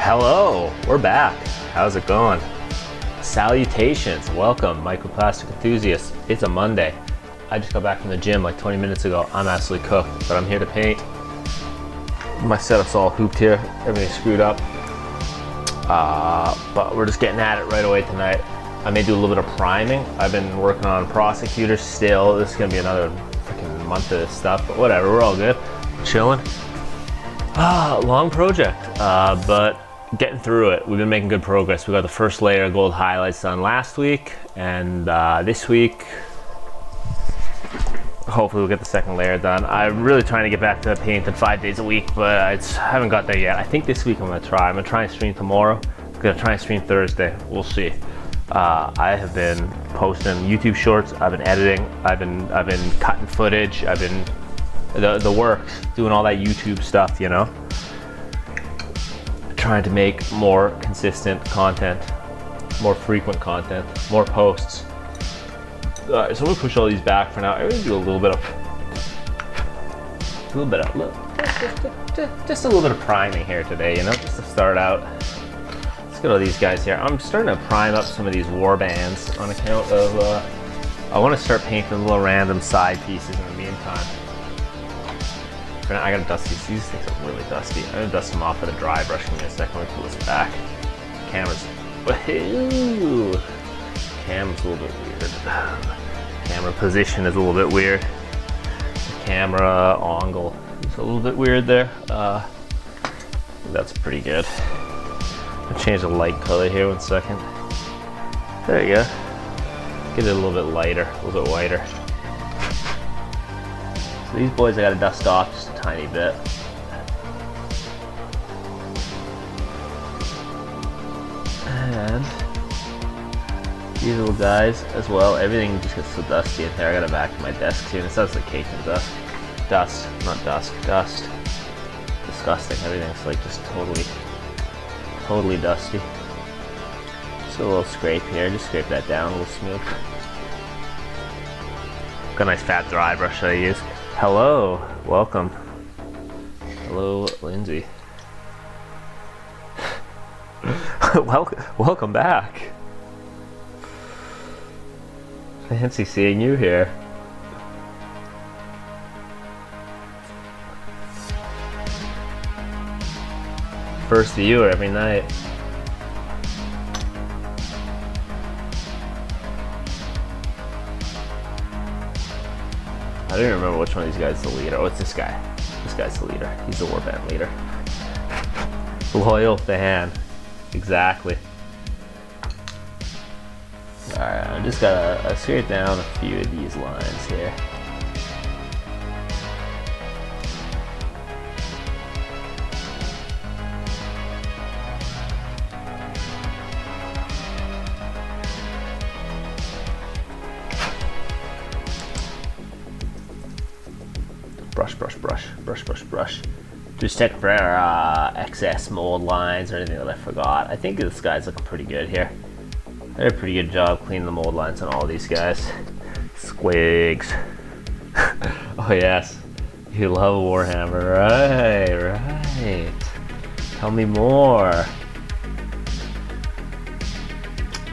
Hello, we're back. How's it going? Salutations, welcome microplastic enthusiasts. It's a Monday. I just got back from the gym like 20 minutes ago. I'm absolutely cooked, but I'm here to paint. My setup's all hooped here, everything's screwed up. But we're just getting at it right away tonight. I may do a little bit of priming. I've been working on prosecutors still. This is gonna be another freaking month of this stuff, but whatever, we're all good. Chilling. Long project, but getting through it. We've been making good progress. We got the first layer of gold highlights done last week, and this week, hopefully we'll get the second layer done. I'm really trying to get back to painting 5 days a week, but I haven't got there yet. I think this week I'm gonna try. I'm gonna try and stream tomorrow. I'm gonna try and stream Thursday. We'll see. I have been posting YouTube shorts. I've been editing. I've been cutting footage. I've been the works, doing all that YouTube stuff, you know. Trying to make more consistent content, more frequent content, more posts. So I'm gonna push all these back for now. I'm gonna do just a little bit of priming here today, you know, just to start out. Let's get all these guys here. I'm starting to prime up some of these war bands on account of, I want to start painting little random side pieces in the meantime. I gotta dust these things are really dusty. I'm gonna dust them off with a dry brush. Give me a second, let me pull this back. Camera's a little bit weird. Camera position is a little bit weird. The camera angle is a little bit weird there. That's pretty good. I'll change the light color here 1 second. There you go. Get it a little bit lighter, a little bit whiter. So these boys I gotta dust off just a tiny bit. And these little guys as well, everything just gets so dusty in here. I gotta vacuum my desk too, and it sounds like cake and dust. Dust, not dust, dust. Disgusting, everything's like just totally dusty. Just a little scrape here, just scrape that down a little smooth. Got a nice fat dry brush that I use. Hello, welcome. Hello, Lindsay. Welcome back. Fancy seeing you here. First viewer every night. I don't even remember which one of these guys is the leader. Oh, it's this guy. This guy's the leader. He's the warband leader. Loyal fan. Exactly. Alright, I just gotta scrape down a few of these lines here. Brush. Just checking for excess mold lines or anything that I forgot. I think this guy's looking pretty good here. I did a pretty good job cleaning the mold lines on all these guys. Squigs. Oh yes, you love Warhammer, right. Tell me more.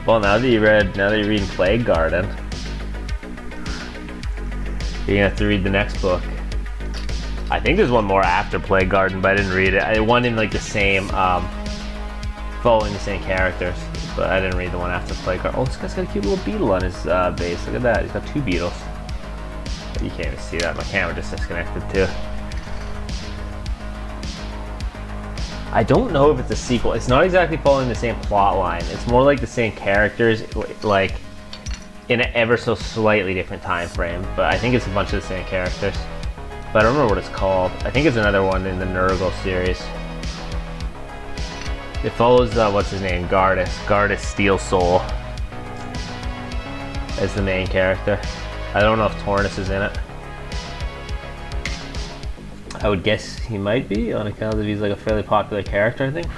Well, now that you're reading Plague Garden, you're gonna have to read the next book. I think there's one more after Plague Garden, but I didn't read it. I one in like the same, following the same characters, but I didn't read the one after Plague Garden. Oh, this guy's got a cute little beetle on his base. Look at that. He's got 2 beetles. You can't even see that. My camera just disconnected too. I don't know if it's a sequel. It's not exactly following the same plot line. It's more like the same characters, like in an ever so slightly different time frame. But I think it's a bunch of the same characters. But I don't remember what it's called. I think it's another one in the Nurgle series. It follows, what's his name? Gardas Steel Soul as the main character. I don't know if Tornus is in it. I would guess he might be, on account of he's like a fairly popular character, I think.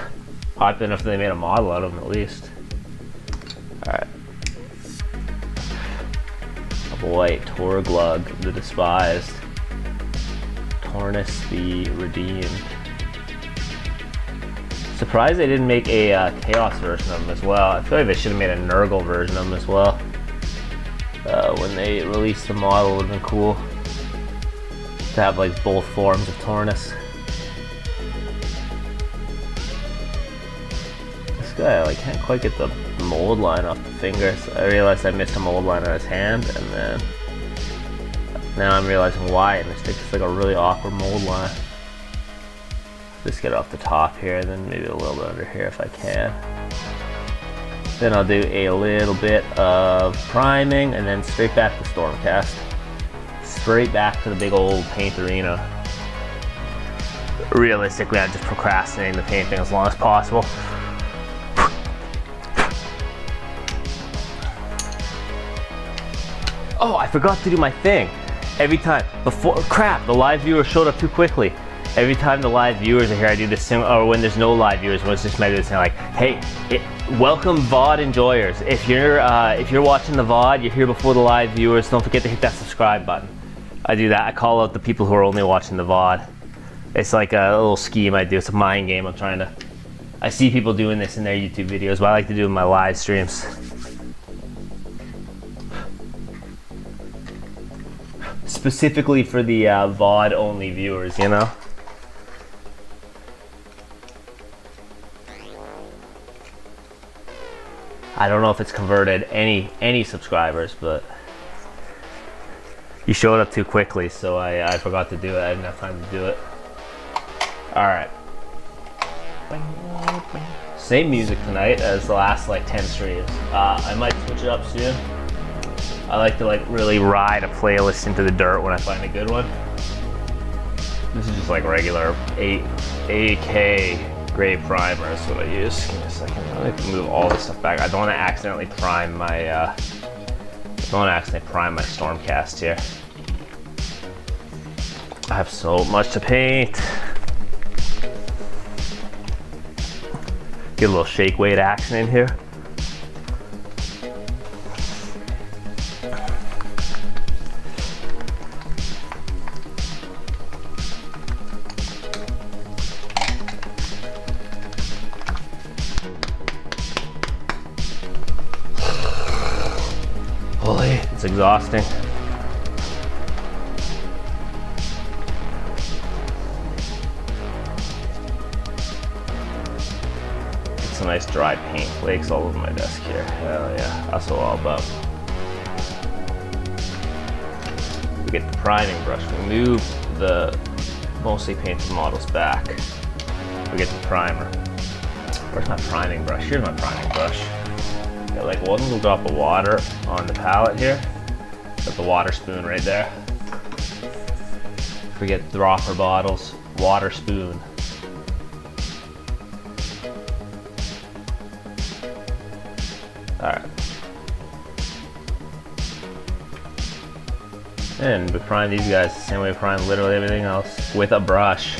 Popular enough that they made a model out of him at least. Alright. Oh boy, Torglug the Despised. Tornus the Redeemed. Surprised they didn't make a Chaos version of them as well. I feel like they should have made a Nurgle version of them as well. When they released the model, it would have been cool to have like both forms of Tornus. This guy, I can't quite get the mold line off the fingers. I realized I missed a mold line on his hand, and then now I'm realizing why I missed it. It's like a really awkward mold line. Just get off the top here, and then maybe a little bit under here if I can. Then I'll do a little bit of priming, and then straight back to Stormcast. Straight back to the big old paint arena. Realistically, I'm just procrastinating the painting as long as possible. Oh, I forgot to do my thing. Every time, crap, the live viewer showed up too quickly. Every time the live viewers are here, I do this thing, or when there's no live viewers, when it's just maybe this thing like, hey, welcome VOD enjoyers. If you're watching the VOD, you're here before the live viewers, don't forget to hit that subscribe button. I do that. I call out the people who are only watching the VOD. It's like a little scheme I do. It's a mind game. I see people doing this in their YouTube videos, but I like to do it in my live streams. Specifically for the VOD only viewers, you know? I don't know if it's converted any subscribers, but you showed up too quickly, so I forgot to do it. I didn't have time to do it. Alright. Same music tonight as the last 10 streams. I might switch it up soon. I like to really ride a playlist into the dirt when I find a good one. This is just regular 8K gray primer is what I use. Give me a second. I like to move all this stuff back. I don't want to accidentally prime my Stormcast here. I have so much to paint. Get a little shake weight action in here. Holy, it's exhausting. Get some nice dry paint flakes all over my desk here. Hell yeah, that's what all about. We get the priming brush. We move the mostly painted models back. We get the primer. Where's my priming brush? Here's my priming brush. Got one little drop of water on the palette here. Got the water spoon right there. Forget dropper bottles, water spoon. Alright. And we prime these guys the same way we prime literally everything else, with a brush.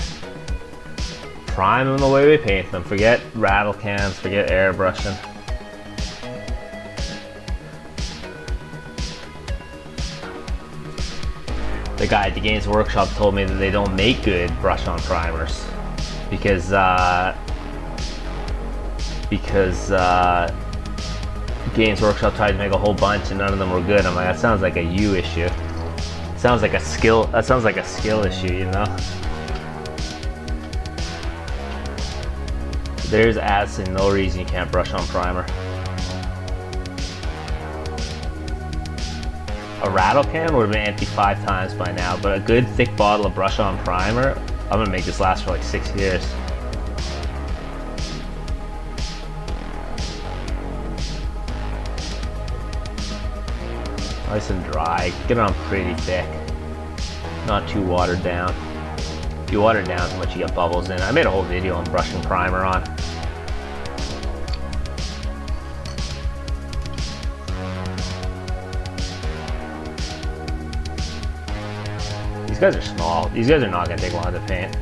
Prime them the way we paint them. Forget rattle cans, forget airbrushing. The guy at the Games Workshop told me that they don't make good brush-on primers because Games Workshop tried to make a whole bunch and none of them were good. I'm like, that sounds like a you issue. Sounds like a skill. That sounds like a skill issue, you know. There's absolutely no reason you can't brush on primer. A rattle can would have been empty 5 times by now, but a good thick bottle of brush on primer, I'm gonna make this last for 6 years. Nice and dry, get it on pretty thick, not too watered down. If you water it down too much, you get bubbles in. I made a whole video on brushing primer on. These guys are small. These guys are not going to take long to paint.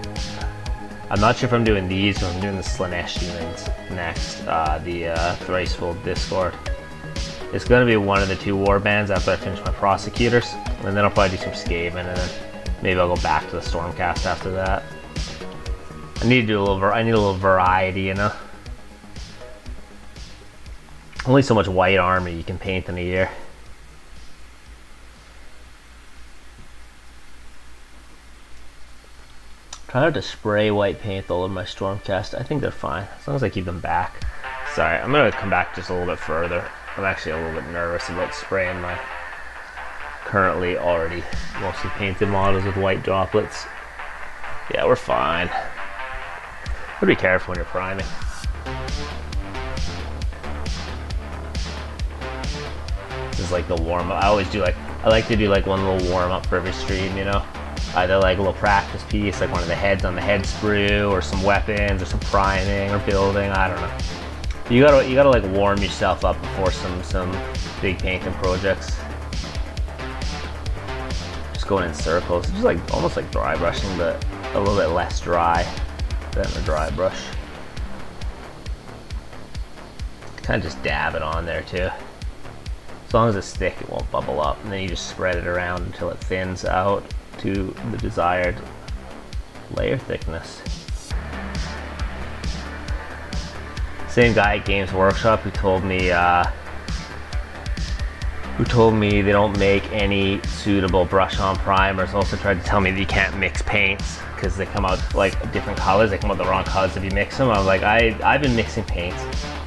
I'm not sure if I'm doing these or I'm doing the Slanesh demons next, the Thriceful Discord. It's going to be one of the 2 warbands after I finish my Prosecutors, and then I'll probably do some Skaven, and then maybe I'll go back to the Stormcast after that. I need to do a little. I need a little variety, you know. Only so much white armor you can paint in a year. Try not to spray white paint all over my Stormcast. I think they're fine as long as I keep them back. Sorry, I'm gonna come back just a little bit further. I'm actually a little bit nervous about spraying my currently already mostly painted models with white droplets. Yeah, we're fine. Gotta be careful when you're priming. This is like the warm up. I always do I like to do like one little warm up for every stream, you know? Either like a little practice piece, like one of the heads on the head sprue, or some weapons, or some priming, or building, I don't know. You gotta like warm yourself up before some big painting projects. Just going in circles, just like almost like dry brushing, but a little bit less dry than a dry brush. Kind of just dab it on there too. As long as it's thick, it won't bubble up, and then you just spread it around until it thins out to the desired layer thickness. Same guy at Games Workshop who told me they don't make any suitable brush-on primers. Also tried to tell me that you can't mix paints because they come out like different colors. They come out the wrong colors if you mix them. I'm like, I've been mixing paints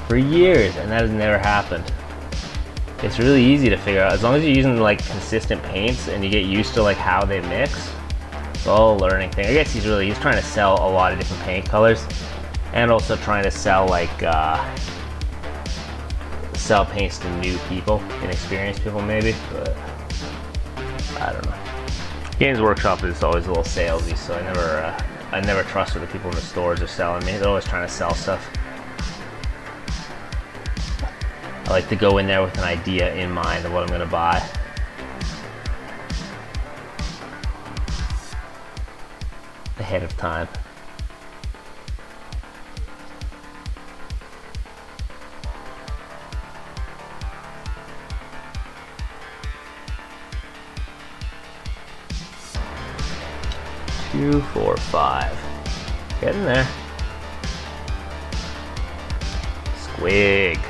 for years and that has never happened. It's really easy to figure out as long as you're using like consistent paints and you get used to like how they mix. It's all a learning thing. I guess he's trying to sell a lot of different paint colors. And also trying to sell like sell paints to new people, inexperienced people maybe, but I don't know. Games Workshop is always a little salesy, so I never trust what the people in the stores are selling me. They're always trying to sell stuff. I like to go in there with an idea in mind of what I'm gonna buy. Ahead of time. Two, 4, 5. Getting there. Squig.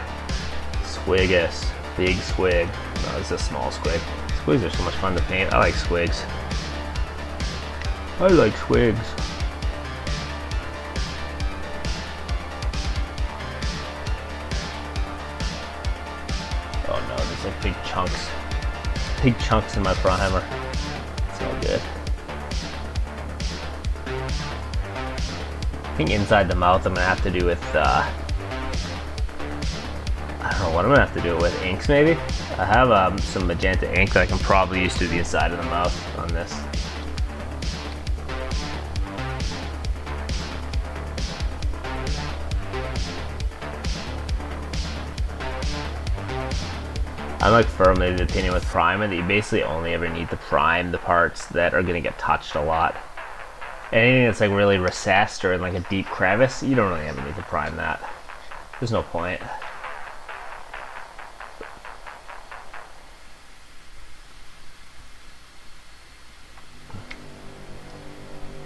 Squiggus. Big squig. No, this is a small squig. Squigs are so much fun to paint. I like squigs. I like squigs. Oh no, there's like big chunks. Big chunks in my primer. It's all good. I think inside the mouth I'm gonna have to do with I don't know what I'm gonna have to do with inks maybe. I have some magenta ink that I can probably use to the inside of the mouth on this. I'm like firmly of the opinion with priming that you basically only ever need to prime the parts that are gonna get touched a lot. Anything that's like really recessed or in like a deep crevice, you don't really ever need to prime that. There's no point.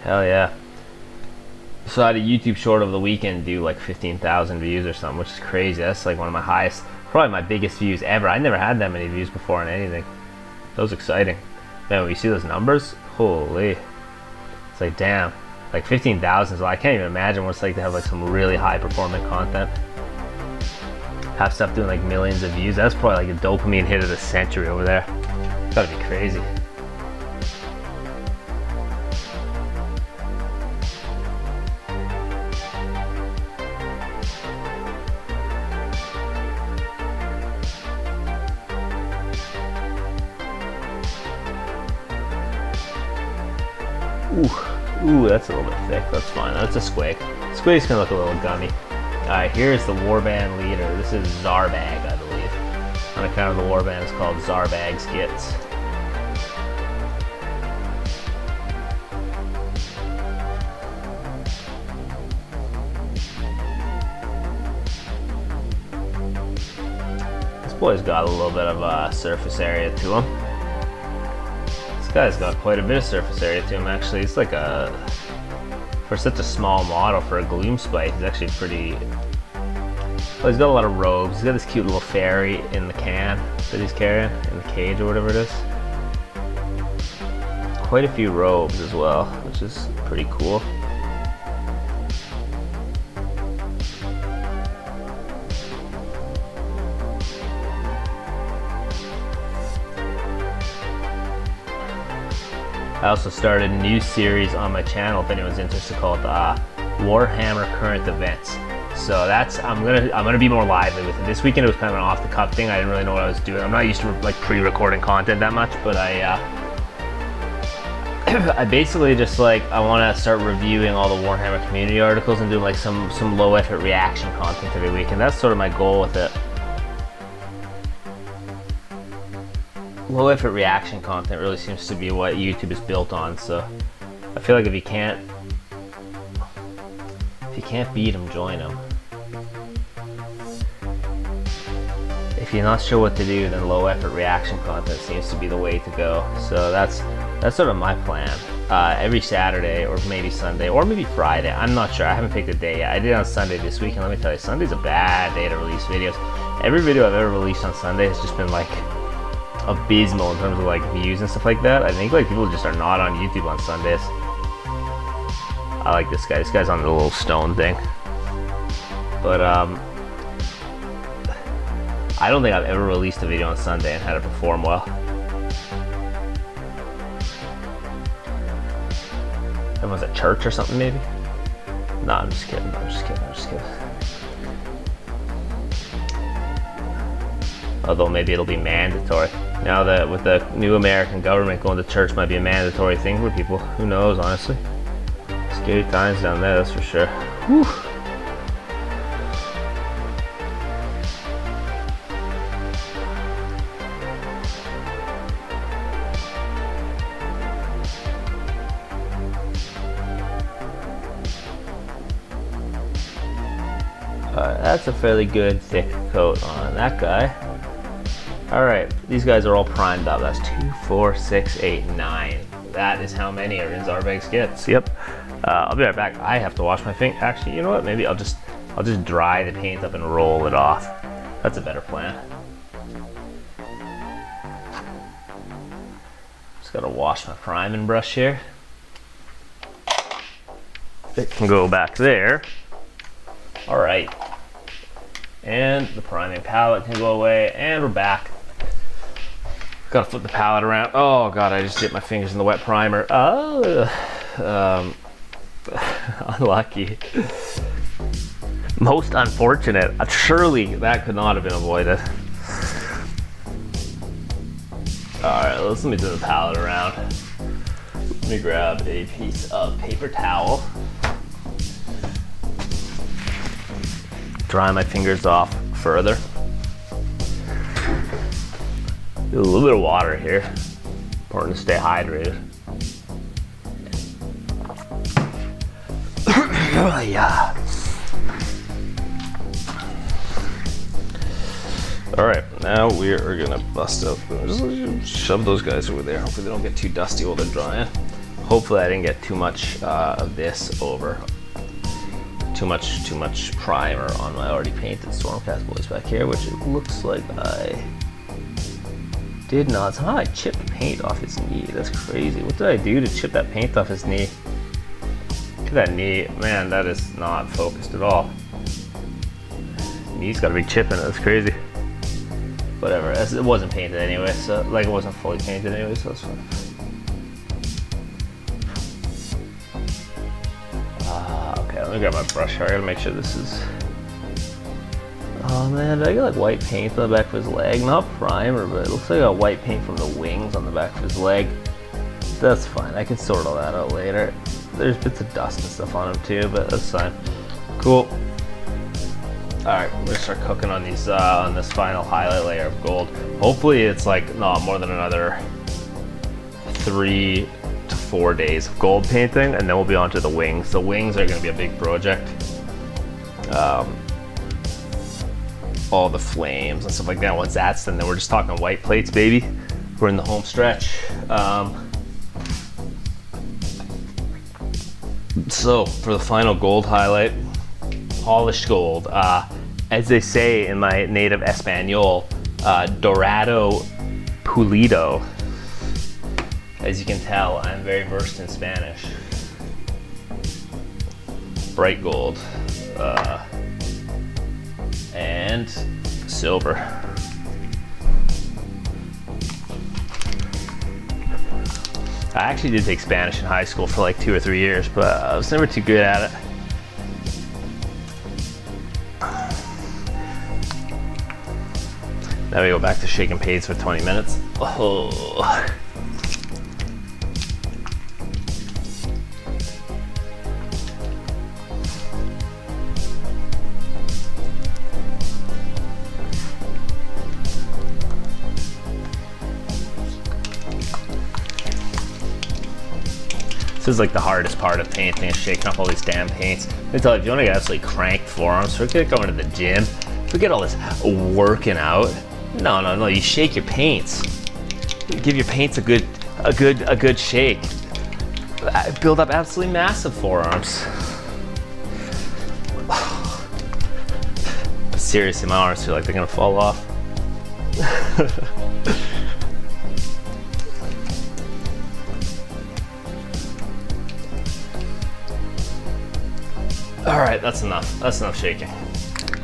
Hell yeah. So I had a YouTube short over the weekend do like 15,000 views or something, which is crazy. That's like one of my highest, probably my biggest views ever. I never had that many views before on anything. That was exciting. Man, when you see those numbers, holy. It's like, damn, like 15,000, so I can't even imagine what it's like to have like some really high performing content. Have stuff doing like millions of views. That's probably like a dopamine hit of the century over there. It's gotta be crazy. Ooh, that's a little bit thick. That's fine. That's a squig. Squig's gonna look a little gummy. Alright, here's the warband leader. This is Zarbag, I believe. On account of the warband, it's called Zarbag's Gits. This boy's got a little bit of surface area to him. This guy's got quite a bit of surface area to him, actually. It's like a for such a small model for a gloom spike, he's actually pretty. Well, he's got a lot of robes. He's got this cute little fairy in the can that he's carrying, in the cage or whatever it is. Quite a few robes as well, which is pretty cool. I also started a new series on my channel if anyone's interested, called Warhammer Current Events. So that's I'm gonna be more lively with it. This weekend it was kind of an off the cuff thing. I didn't really know what I was doing. I'm not used to like pre-recording content that much, but I basically just like I want to start reviewing all the Warhammer community articles and doing like some low effort reaction content every week, and that's sort of my goal with it. Low effort reaction content really seems to be what YouTube is built on. So I feel like if you can't beat them, join them. If you're not sure what to do, then low effort reaction content seems to be the way to go. So that's sort of my plan. Every Saturday or maybe Sunday or maybe Friday. I'm not sure. I haven't picked a day yet. I did it on Sunday this week, and let me tell you, Sunday's a bad day to release videos. Every video I've ever released on Sunday has just been like abysmal in terms of like views and stuff like that. I think like people just are not on YouTube on Sundays. I like this guy. This guy's on the little stone thing. But I don't think I've ever released a video on Sunday and had it perform well. Everyone's at church or something maybe? No, I'm just kidding. I'm just kidding. Although maybe it'll be mandatory. Now that with the new American government, going to church might be a mandatory thing for people. Who knows, honestly. Scary times down there, that's for sure. Whew. Alright, that's a fairly good thick coat on that guy. Alright, these guys are all primed up. That's 2, 4, 6, 8, 9. That is how many are in Zarbegs gets. Yep. I'll be right back. I have to wash my finger. Actually, you know what? Maybe I'll just dry the paint up and roll it off. That's a better plan. Just gotta wash my priming brush here. It can go back there. Alright. And the priming palette can go away, and we're back. Gotta flip the palette around. Oh god, I just dipped my fingers in the wet primer. Unlucky. Most unfortunate. Surely that could not have been avoided. Alright, let me do the palette around. Let me grab a piece of paper towel. Dry my fingers off further. Do a little bit of water here. Important to stay hydrated. Yeah. Alright, now we are gonna bust out. Just shove those guys over there. Hopefully they don't get too dusty while they're drying. Hopefully I didn't get too much of this over. Too much primer on my already painted Stormcast boys back here, which it looks like I did not. Somehow I chipped paint off his knee. That's crazy. What did I do to chip that paint off his knee? Look at that knee. Man, that is not focused at all. Knee's got a big chip in it. That's crazy. Whatever. It wasn't painted anyway, so like it wasn't fully painted anyway, so that's fine. Okay, let me grab my brush here. I gotta make sure this is. Oh man, did I get like white paint on the back of his leg? Not primer, but it looks like I got white paint from the wings on the back of his leg. That's fine. I can sort all that out later. There's bits of dust and stuff on him too, but that's fine. Cool. Alright, we're gonna start cooking on these on this final highlight layer of gold. Hopefully it's like not more than another 3 to 4 days of gold painting, and then we'll be on to the wings. The wings are gonna be a big project. All the flames and stuff like that. Once that's done, then we're just talking white plates, baby. We're in the home stretch. So for the final gold highlight, polished gold. As they say in my native Espanol, dorado pulido. As you can tell, I'm very versed in Spanish. Bright gold. And silver. I actually did take Spanish in high school for like 2 or 3 years, but I was never too good at it. Now we go back to shaking paints for 20 minutes. Oh. This is like the hardest part of painting, is shaking up all these damn paints. I tell you, if you want to get absolutely cranked forearms, forget going to the gym, forget all this working out. No, you shake your paints. You give your paints a good shake. Build up absolutely massive forearms. Seriously, my arms feel like they're gonna fall off. All right, that's enough. That's enough shaking.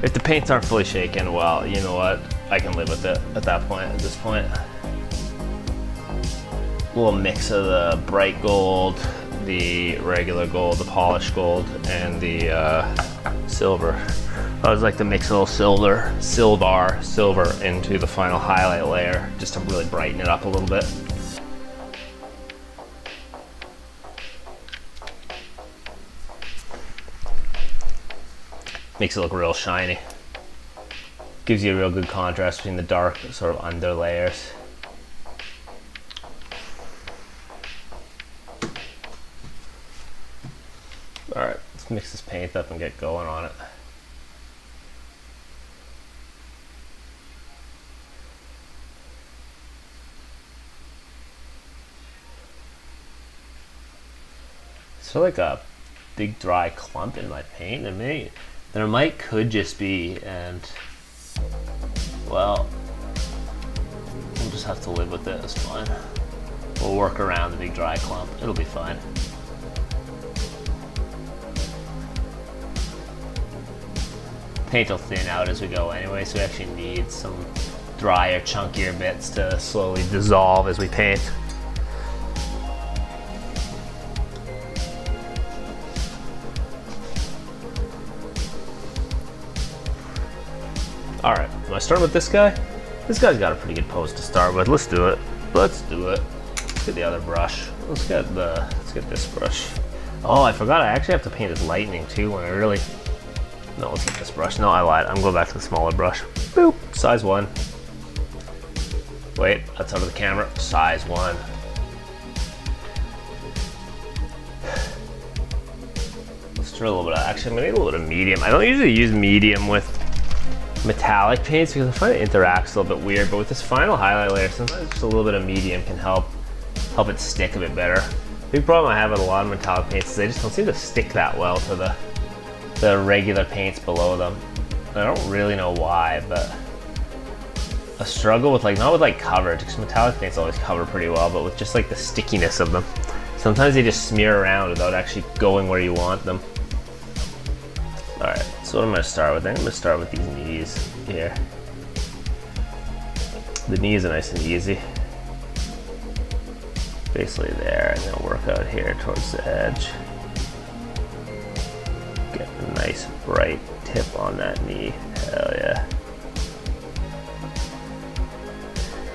If the paints aren't fully shaken, well, you know what? I can live with it at that point, at this point. A little mix of the bright gold, the regular gold, the polished gold, and the silver. I always like to mix a little silver into the final highlight layer, just to really brighten it up a little bit. Makes it look real shiny. Gives you a real good contrast between the dark sort of under layers. All right, let's mix this paint up and get going on it. It's like a big dry clump in my paint. There could just be, and well, we'll just have to live with it. It's fine. We'll work around the big dry clump. It'll be fine. Paint will thin out as we go anyway, so we actually need some drier, chunkier bits to slowly dissolve as we paint. All right, do I start with this guy? This guy's got a pretty good pose to start with. Let's do it. Let's get the other brush. Let's get this brush. Oh, I forgot I actually have to paint this lightning too when I really... No, let's get this brush. No, I lied. I'm going back to the smaller brush. Boop, size 1. Wait, that's out of the camera. Size 1. Let's try a little bit of, actually I'm gonna need a little bit of medium. I don't usually use medium with metallic paints because I find it interacts a little bit weird, but with this final highlight layer, sometimes just a little bit of medium can help it stick a bit better. The big problem I have with a lot of metallic paints is they just don't seem to stick that well to the regular paints below them. I don't really know why, but a struggle with not with coverage, because metallic paints always cover pretty well, but with just like the stickiness of them. Sometimes they just smear around without actually going where you want them. All right, so what I'm gonna start with, I'm gonna start with these knees here. The knees are nice and easy. Basically there, and then work out here towards the edge. Get a nice bright tip on that knee, hell yeah.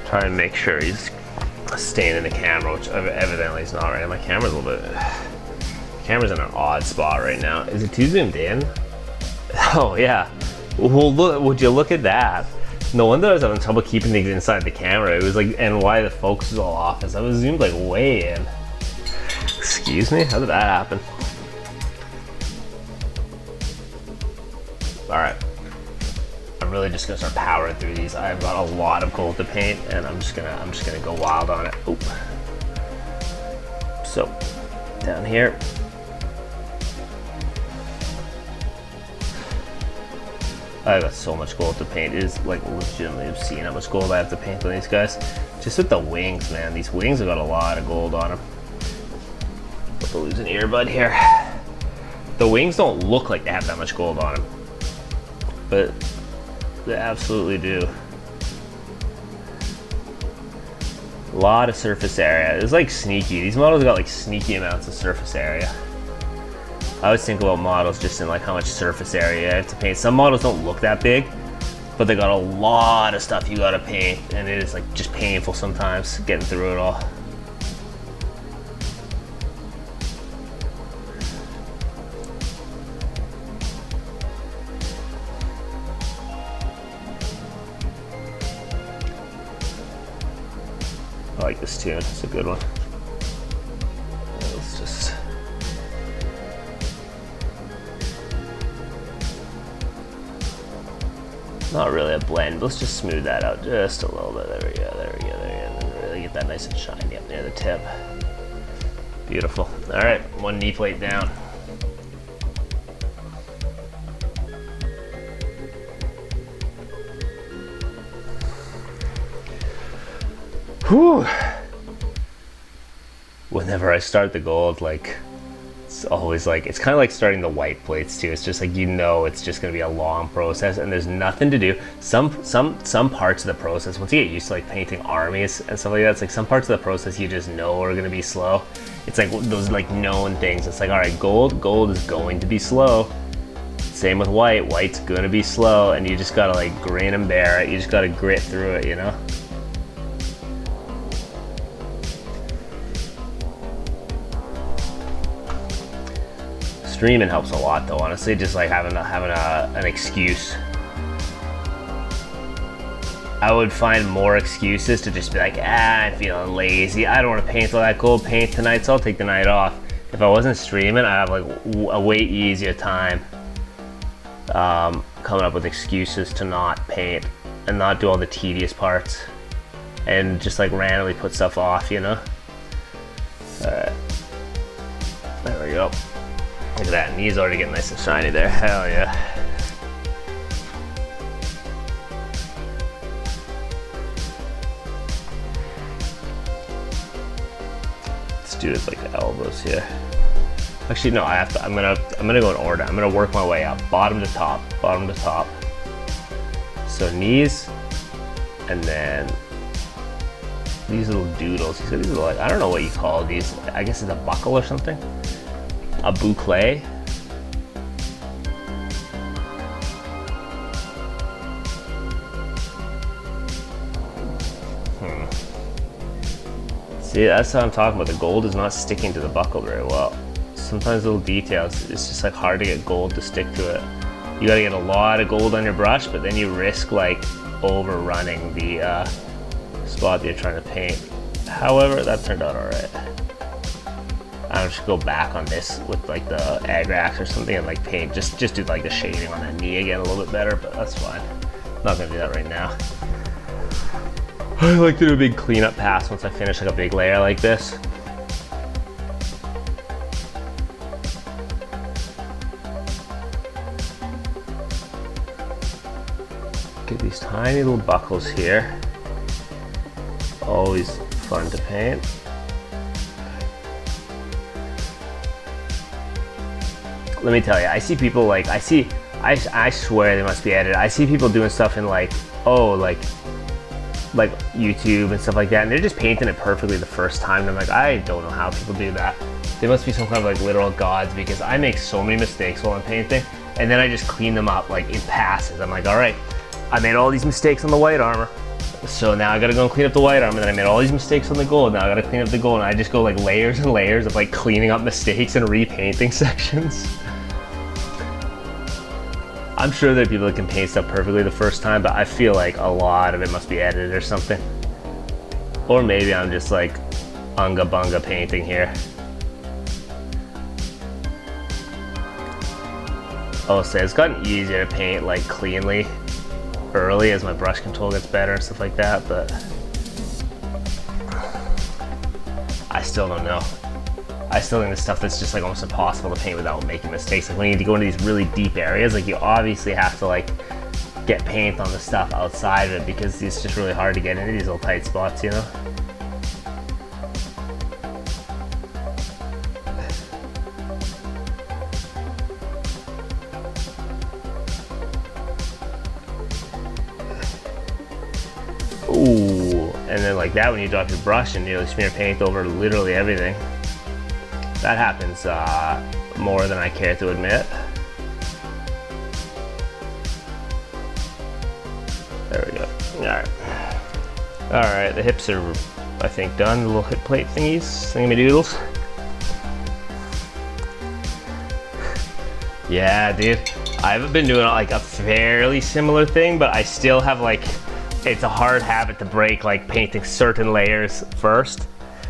Try and make sure he's staying in the camera, which evidently he's not right now. My camera's a little bit, camera's in an odd spot right now. Is it too zoomed in? Oh yeah, well look, would you look at that? No wonder I was having trouble keeping things inside the camera. It was and why the focus was all off is I was zoomed way in. Excuse me, how did that happen? All right, I'm really just gonna start powering through these. I've got a lot of gold to paint, and I'm just gonna go wild on it. Oop. So down here, I got so much gold to paint. It is like legitimately obscene how much gold I have to paint on these guys. Just with the wings, man. These wings have got a lot of gold on them. About to lose an earbud here. The wings don't look like they have that much gold on them, but they absolutely do. A lot of surface area. It's like sneaky. These models got like sneaky amounts of surface area. I always think about models just in like how much surface area I have to paint. Some models don't look that big, but they got a lot of stuff you gotta paint, and it is like just painful sometimes getting through it all. I like this tune, it's a good one. Let's just... Not really a blend, let's just smooth that out just a little bit. There we go, there we go, there we go. And then really get that nice and shiny up near the tip. Beautiful. All right, one knee plate down. Whew. Whenever I start the gold, like, it's always like, it's kind of like starting the white plates too. It's just like, you know, it's just going to be a long process and there's nothing to do. Some parts of the process, once you get used to like painting armies and stuff like that, it's like some parts of the process you just know are going to be slow. It's like those like known things. It's like, all right, gold is going to be slow. Same with white's going to be slow, and you just got to like grin and bear it. You just got to grit through it, you know? Streaming helps a lot though, honestly, just like having an excuse. I would find more excuses to just be like, I'm feeling lazy, I don't want to paint all that gold paint tonight, so I'll take the night off. If I wasn't streaming, I'd have like a way easier time coming up with excuses to not paint and not do all the tedious parts and just like randomly put stuff off, you know? Alright, there we go. Look at that, knee's already getting nice and shiny there. Hell yeah. Let's do it like the elbows here. Actually, no, I'm gonna go in order. I'm gonna work my way up, bottom to top, bottom to top. So knees, and then these little doodles. These are like, I don't know what you call these. I guess it's a buckle or something. A boucle. See, that's what I'm talking about. The gold is not sticking to the buckle very well. Sometimes little details, it's just like hard to get gold to stick to it. You gotta get a lot of gold on your brush, but then you risk like overrunning the spot that you're trying to paint. However, that turned out all right. I should go back on this with like the Agrax or something and like paint, just do like the shading on that knee again a little bit better, but that's fine. Not gonna do that right now. I like to do a big cleanup pass once I finish like a big layer like this. Get these tiny little buckles here. Always fun to paint. Let me tell you, I see people like, I swear they must be edited. I see people doing stuff in like, oh, like YouTube and stuff like that, and they're just painting it perfectly the first time. And I'm like, I don't know how people do that. They must be some kind of like literal gods, because I make so many mistakes while I'm painting, and then I just clean them up like in passes. I'm like, all right, I made all these mistakes on the white armor, so now I gotta go and clean up the white armor, and then I made all these mistakes on the gold, now I gotta clean up the gold, and I just go like layers and layers of like cleaning up mistakes and repainting sections. I'm sure there are people that can paint stuff perfectly the first time, but I feel like a lot of it must be edited or something. Or maybe I'm just like unga bunga painting here. I'll say it's gotten easier to paint like cleanly early as my brush control gets better and stuff like that, but I still don't know. I still think the stuff that's just like almost impossible to paint without making mistakes. Like when you need to go into these really deep areas, like you obviously have to like get paint on the stuff outside of it, because it's just really hard to get into these little tight spots, you know? Ooh, and then like that, when you drop your brush and you smear paint over literally everything. That happens more than I care to admit. There we go. Alright. Alright, the hips are, I think, done. The little hip plate thingies, thingamadoodles. Yeah, dude. I haven't been doing like a fairly similar thing, but I still have like, it's a hard habit to break, like painting certain layers first.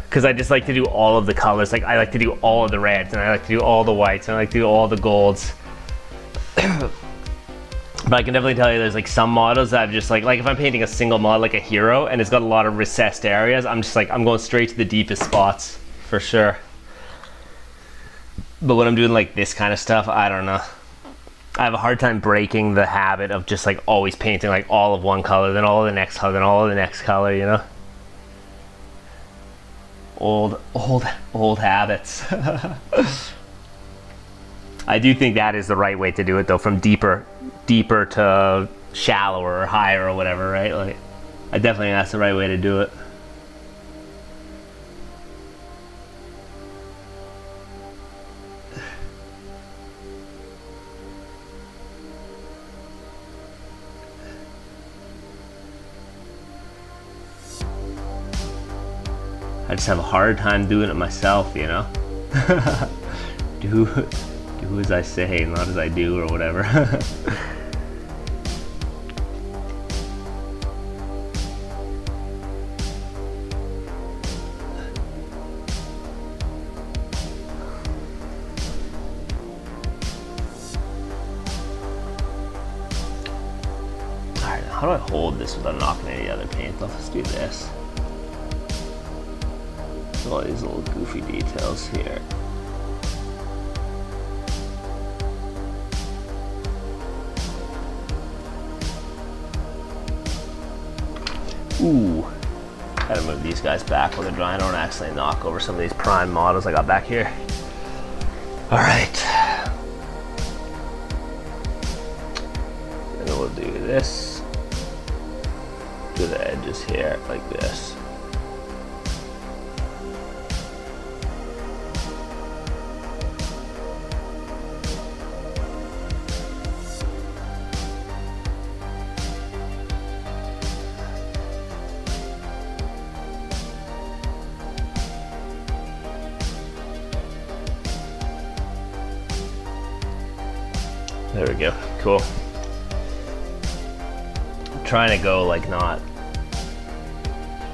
Because I just like to do all of the colors. Like I like to do all of the reds, and I like to do all the whites, and I like to do all the golds. But I can definitely tell you there's like some models that I've just like if I'm painting a single mod like a hero and it's got a lot of recessed areas, I'm just like, I'm going straight to the deepest spots for sure. But when I'm doing like this kind of stuff, I don't know. I have a hard time breaking the habit of just like always painting like all of one color, then all of the next color, then all of the next color, you know? Old habits. I do think that is the right way to do it though, from deeper to shallower or higher or whatever, right? Like, I definitely think that's the right way to do it. I just have a hard time doing it myself, you know? Do as I say, not as I do, or whatever. Alright, how do I hold this without knocking any other paint off? Let's do this. All these little goofy details here. Ooh, gotta move these guys back while they're drying. I don't accidentally knock over some of these prime models I got back here. All right. And then we'll do this. Do the edges here like this. There we go, cool. I'm trying to go like I'm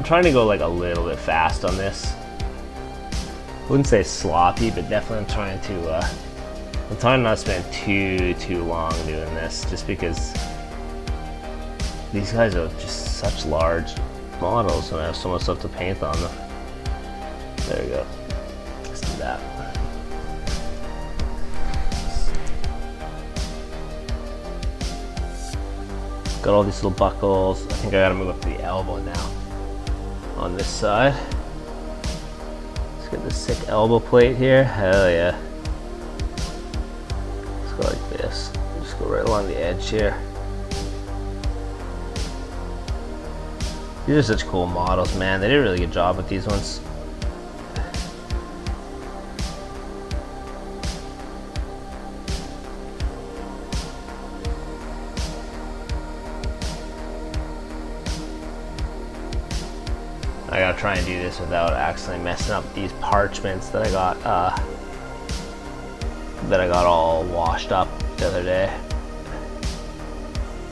trying to go like a little bit fast on this. I wouldn't say sloppy, but definitely I'm trying to not spend too long doing this, just because these guys are just such large models and I have so much stuff to paint on them. There we go, let's do that. Got all these little buckles. I think I gotta move up to the elbow now on this side. Let's get this sick elbow plate here. Hell yeah. Let's go like this. Just go right along the edge here. These are such cool models, man. They did a really good job with these ones. I gotta try and do this without accidentally messing up these parchments that I got all washed up the other day.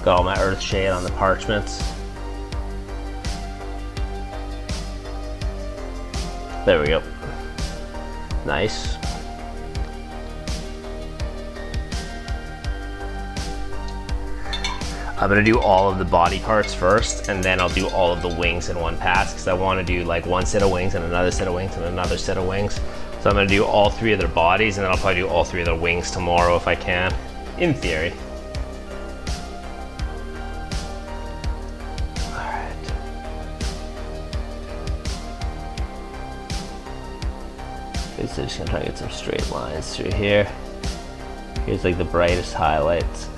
Got all my earth shade on the parchments. There we go. Nice. I'm gonna do all of the body parts first, and then I'll do all of the wings in one pass, because I want to do like one set of wings and another set of wings and another set of wings. So I'm gonna do all three of their bodies, and then I'll probably do all three of their wings tomorrow if I can, in theory. So just gonna try to get some straight lines through here. Here's like the brightest highlights.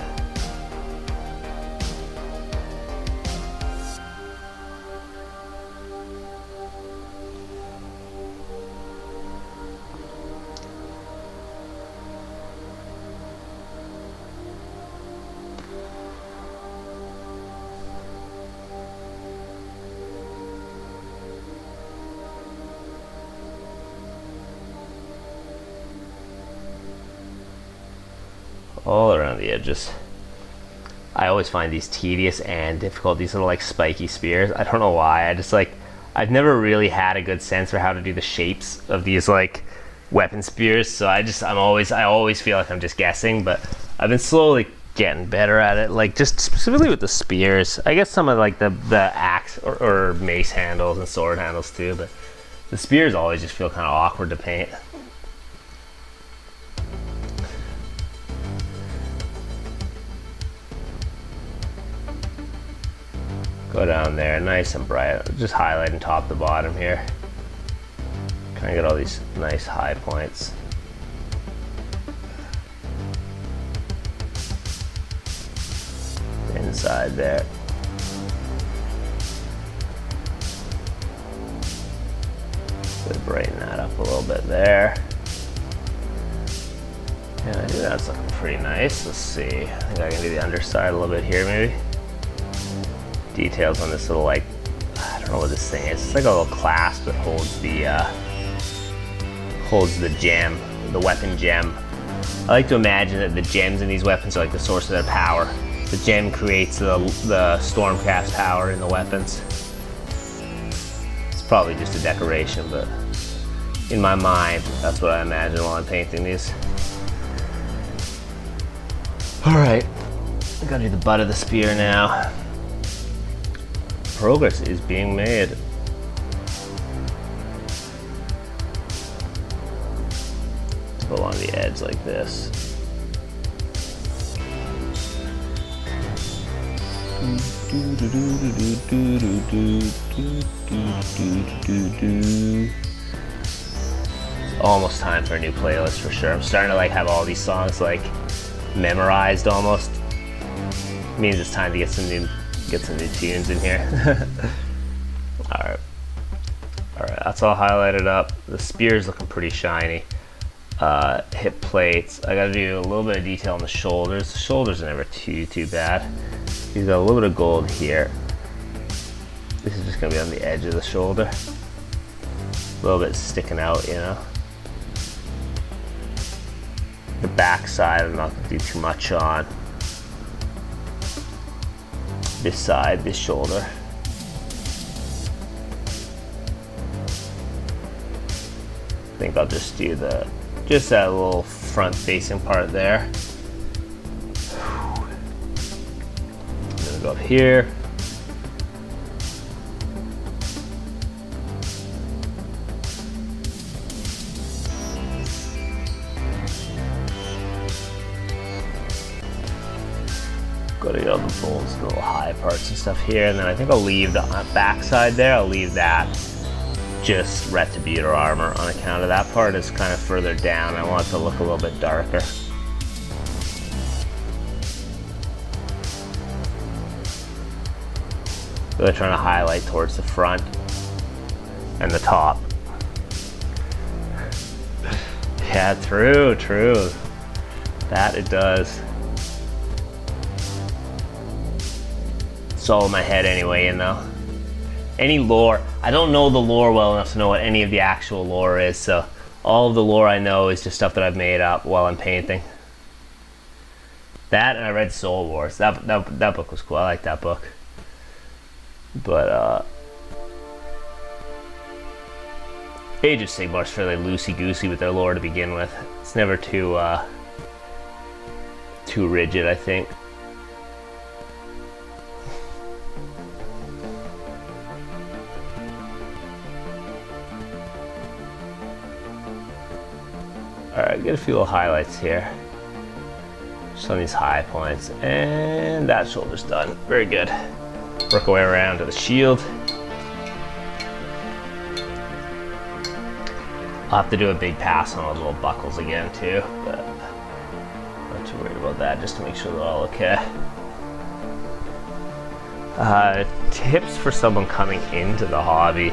All around the edges. I always find these tedious and difficult, these little like spiky spears. I don't know why. I've never really had a good sense for how to do the shapes of these like weapon spears. So I always feel like I'm just guessing, but I've been slowly getting better at it. Like just specifically with the spears. I guess some of like the axe or mace handles and sword handles too, but the spears always just feel kind of awkward to paint. Go down there, nice and bright. Just highlighting top to bottom here. Kind of get all these nice high points. Inside there. Could brighten that up a little bit there. Yeah, I think that's looking pretty nice. Let's see. I think I can do the underside a little bit here maybe. Details on this little like, I don't know what this thing is. It's like a little clasp that holds the gem, the weapon gem. I like to imagine that the gems in these weapons are like the source of their power. The gem creates the stormcast power in the weapons. It's probably just a decoration, but in my mind, that's what I imagine while I'm painting these. All right, I gotta do the butt of the spear now. Progress is being made. Go along the edge like this. It's almost time for a new playlist for sure. I'm starting to like have all these songs like memorized almost. It means it's time to get some new tunes in here. Alright, that's all highlighted up. The spear's looking pretty shiny. Hip plates, I gotta do a little bit of detail on the shoulders. The shoulders are never too bad. He's got a little bit of gold here. This is just gonna be on the edge of the shoulder. A little bit sticking out, you know. The back side I'm not gonna do too much on. This side, this shoulder. I think I'll just do that little front facing part there. I'm gonna go up here. Go to all the bones, the little high parts and stuff here, and then I think I'll leave the back side there. I'll leave that just retributor armor on account of that part is kind of further down. I want it to look a little bit darker. Really trying to highlight towards the front and the top. Yeah, true. That it does. It's all in my head anyway, you know. Any lore, I don't know the lore well enough to know what any of the actual lore is, so all of the lore I know is just stuff that I've made up while I'm painting. That, and I read Soul Wars. That book was cool. I like that book. But Age of Sigmar's fairly loosey-goosey with their lore to begin with. It's never too rigid, I think. Alright, get a few little highlights here. Just on these high points. And that shoulder's done. Very good. Work our way around to the shield. I'll have to do a big pass on those little buckles again too, but not too worried about that, just to make sure they're all okay. Tips for someone coming into the hobby.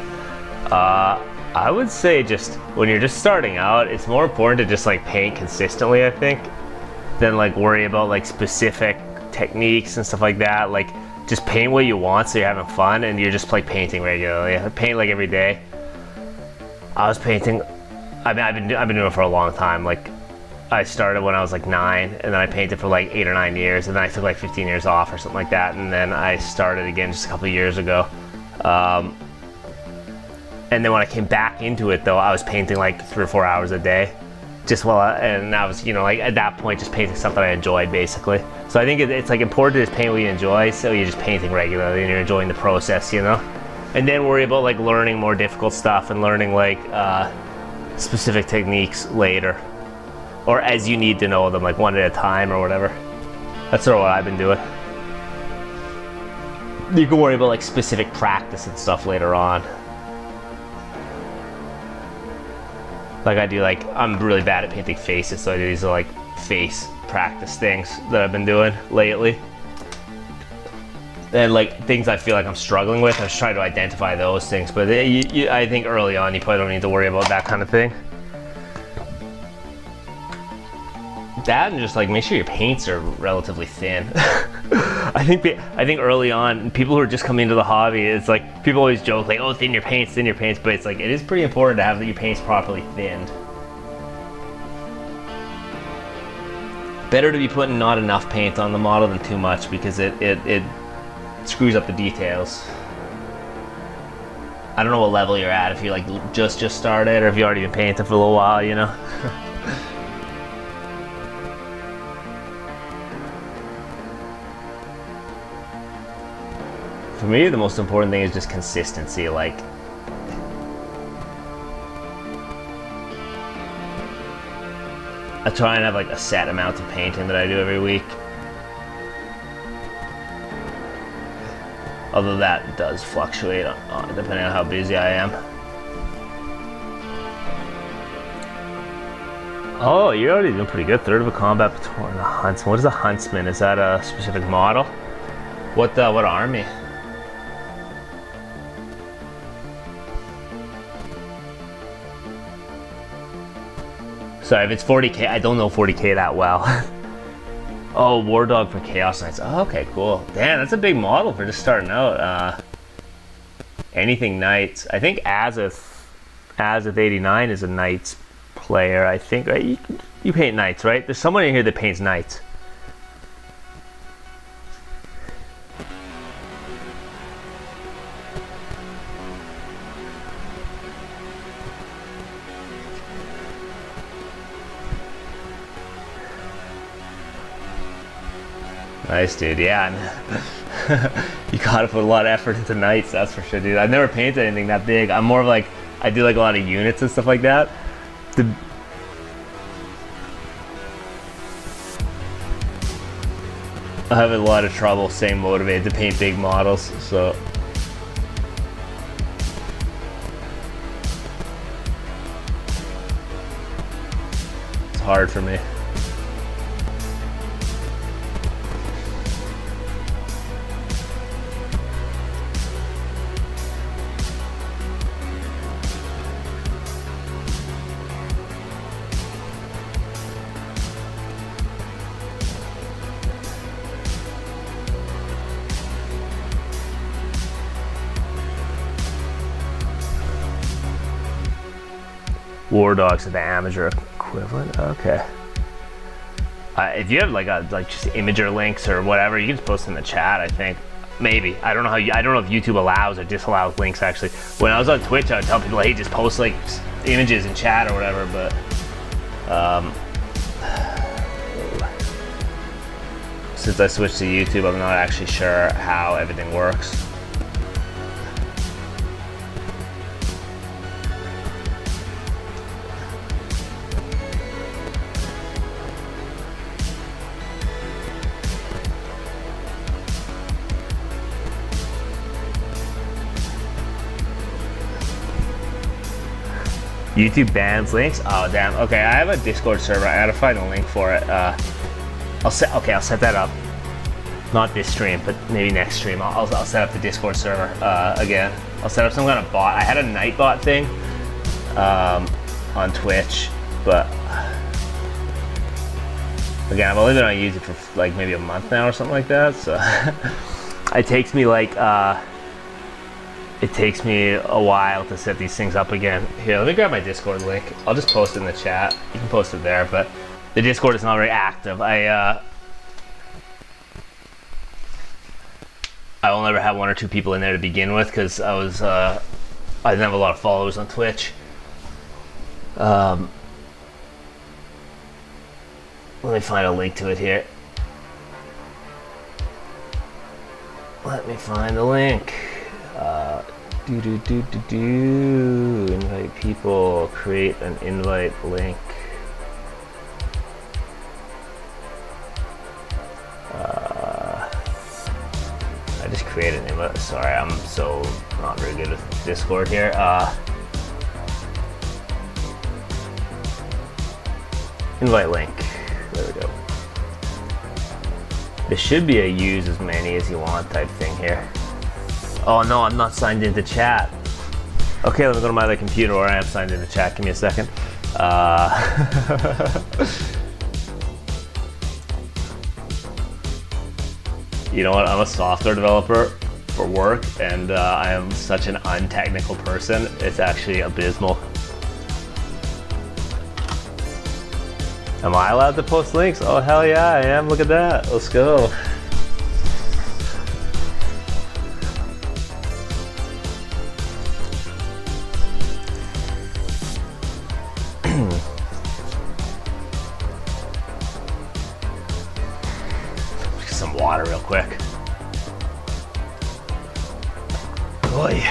I would say just when you're just starting out, it's more important to just like paint consistently, I think, than like worry about like specific techniques and stuff like that. Like just paint what you want so you're having fun and you're just like painting regularly. I paint like every day. I was painting, I've been doing it for a long time. Like I started when I was like 9, and then I painted for like 8 or 9 years, and then I took like 15 years off or something like that, and then I started again just a couple of years ago. And then when I came back into it though, I was painting like 3 or 4 hours a day, and I was, you know, like at that point just painting something I enjoyed basically. So I think it's like important to just paint what you enjoy, so you're just painting regularly and you're enjoying the process, you know? And then worry about like learning more difficult stuff and learning like specific techniques later, or as you need to know them, like one at a time or whatever. That's sort of what I've been doing. You can worry about like specific practice and stuff later on. Like I do, like I'm really bad at painting faces, so I do these like face practice things that I've been doing lately. And like things I feel like I'm struggling with, I just try to identify those things. But I think early on you probably don't need to worry about that kind of thing. That, and just like make sure your paints are relatively thin. I think early on, people who are just coming into the hobby, it's like people always joke like, oh, thin your paints, but it's like it is pretty important to have your paints properly thinned. Better to be putting not enough paint on the model than too much, because it screws up the details. I don't know what level you're at, if you're like just started or if you've already been painting for a little while, you know. For me, the most important thing is just consistency. Like, I try and have like a set amount of painting that I do every week. Although that does fluctuate depending on how busy I am. Oh, you're already doing pretty good. Third of a combat baton, a huntsman. What is a huntsman? Is that a specific model? What army? Sorry, if it's 40k, I don't know 40k that well. Oh, War Dog for Chaos Knights. Oh, okay, cool. Damn, that's a big model for just starting out. Anything Knights. I think Azith 89 is a Knights player, I think, right? You paint Knights, right? There's someone in here that paints Knights. Nice, dude. Yeah, you gotta put a lot of effort into Knights, that's for sure, dude. I've never painted anything that big. I'm more of like, I do like a lot of units and stuff like that. I have a lot of trouble staying motivated to paint big models, so. It's hard for me. War Dogs are the amateur equivalent. Okay. If you have like just imager links or whatever, you can just post in the chat. I think maybe I don't know I don't know if YouTube allows or disallows links. Actually, when I was on Twitch, I would tell people, hey, just post like images in chat or whatever. But since I switched to YouTube, I'm not actually sure how everything works. YouTube bans links. Oh damn. Okay, I have a Discord server. I gotta find a link for it. I'll set that up. Not this stream, but maybe next stream. I'll set up the Discord server again. I'll set up some kind of bot. I had a night bot thing on Twitch, but again, I've only been on YouTube for like maybe a month now or something like that. So it takes me like a while to set these things up again. Here, let me grab my Discord link. I'll just post it in the chat. You can post it there, but the Discord is not very active. I will never have 1 or 2 people in there to begin with because I didn't have a lot of followers on Twitch. Let me find a link to it here. Let me find the link. Invite people, create an invite link. I just created an invite. Sorry, I'm so not very good with Discord here. Invite link. There we go. There should be a use as many as you want type thing here. Oh no, I'm not signed into chat. Okay, let me go to my other computer where I am signed into chat. Give me a second. You know what? I'm a software developer for work, and I am such an untechnical person. It's actually abysmal. Am I allowed to post links? Oh hell yeah, I am. Look at that. Let's go. Some water real quick. Oy.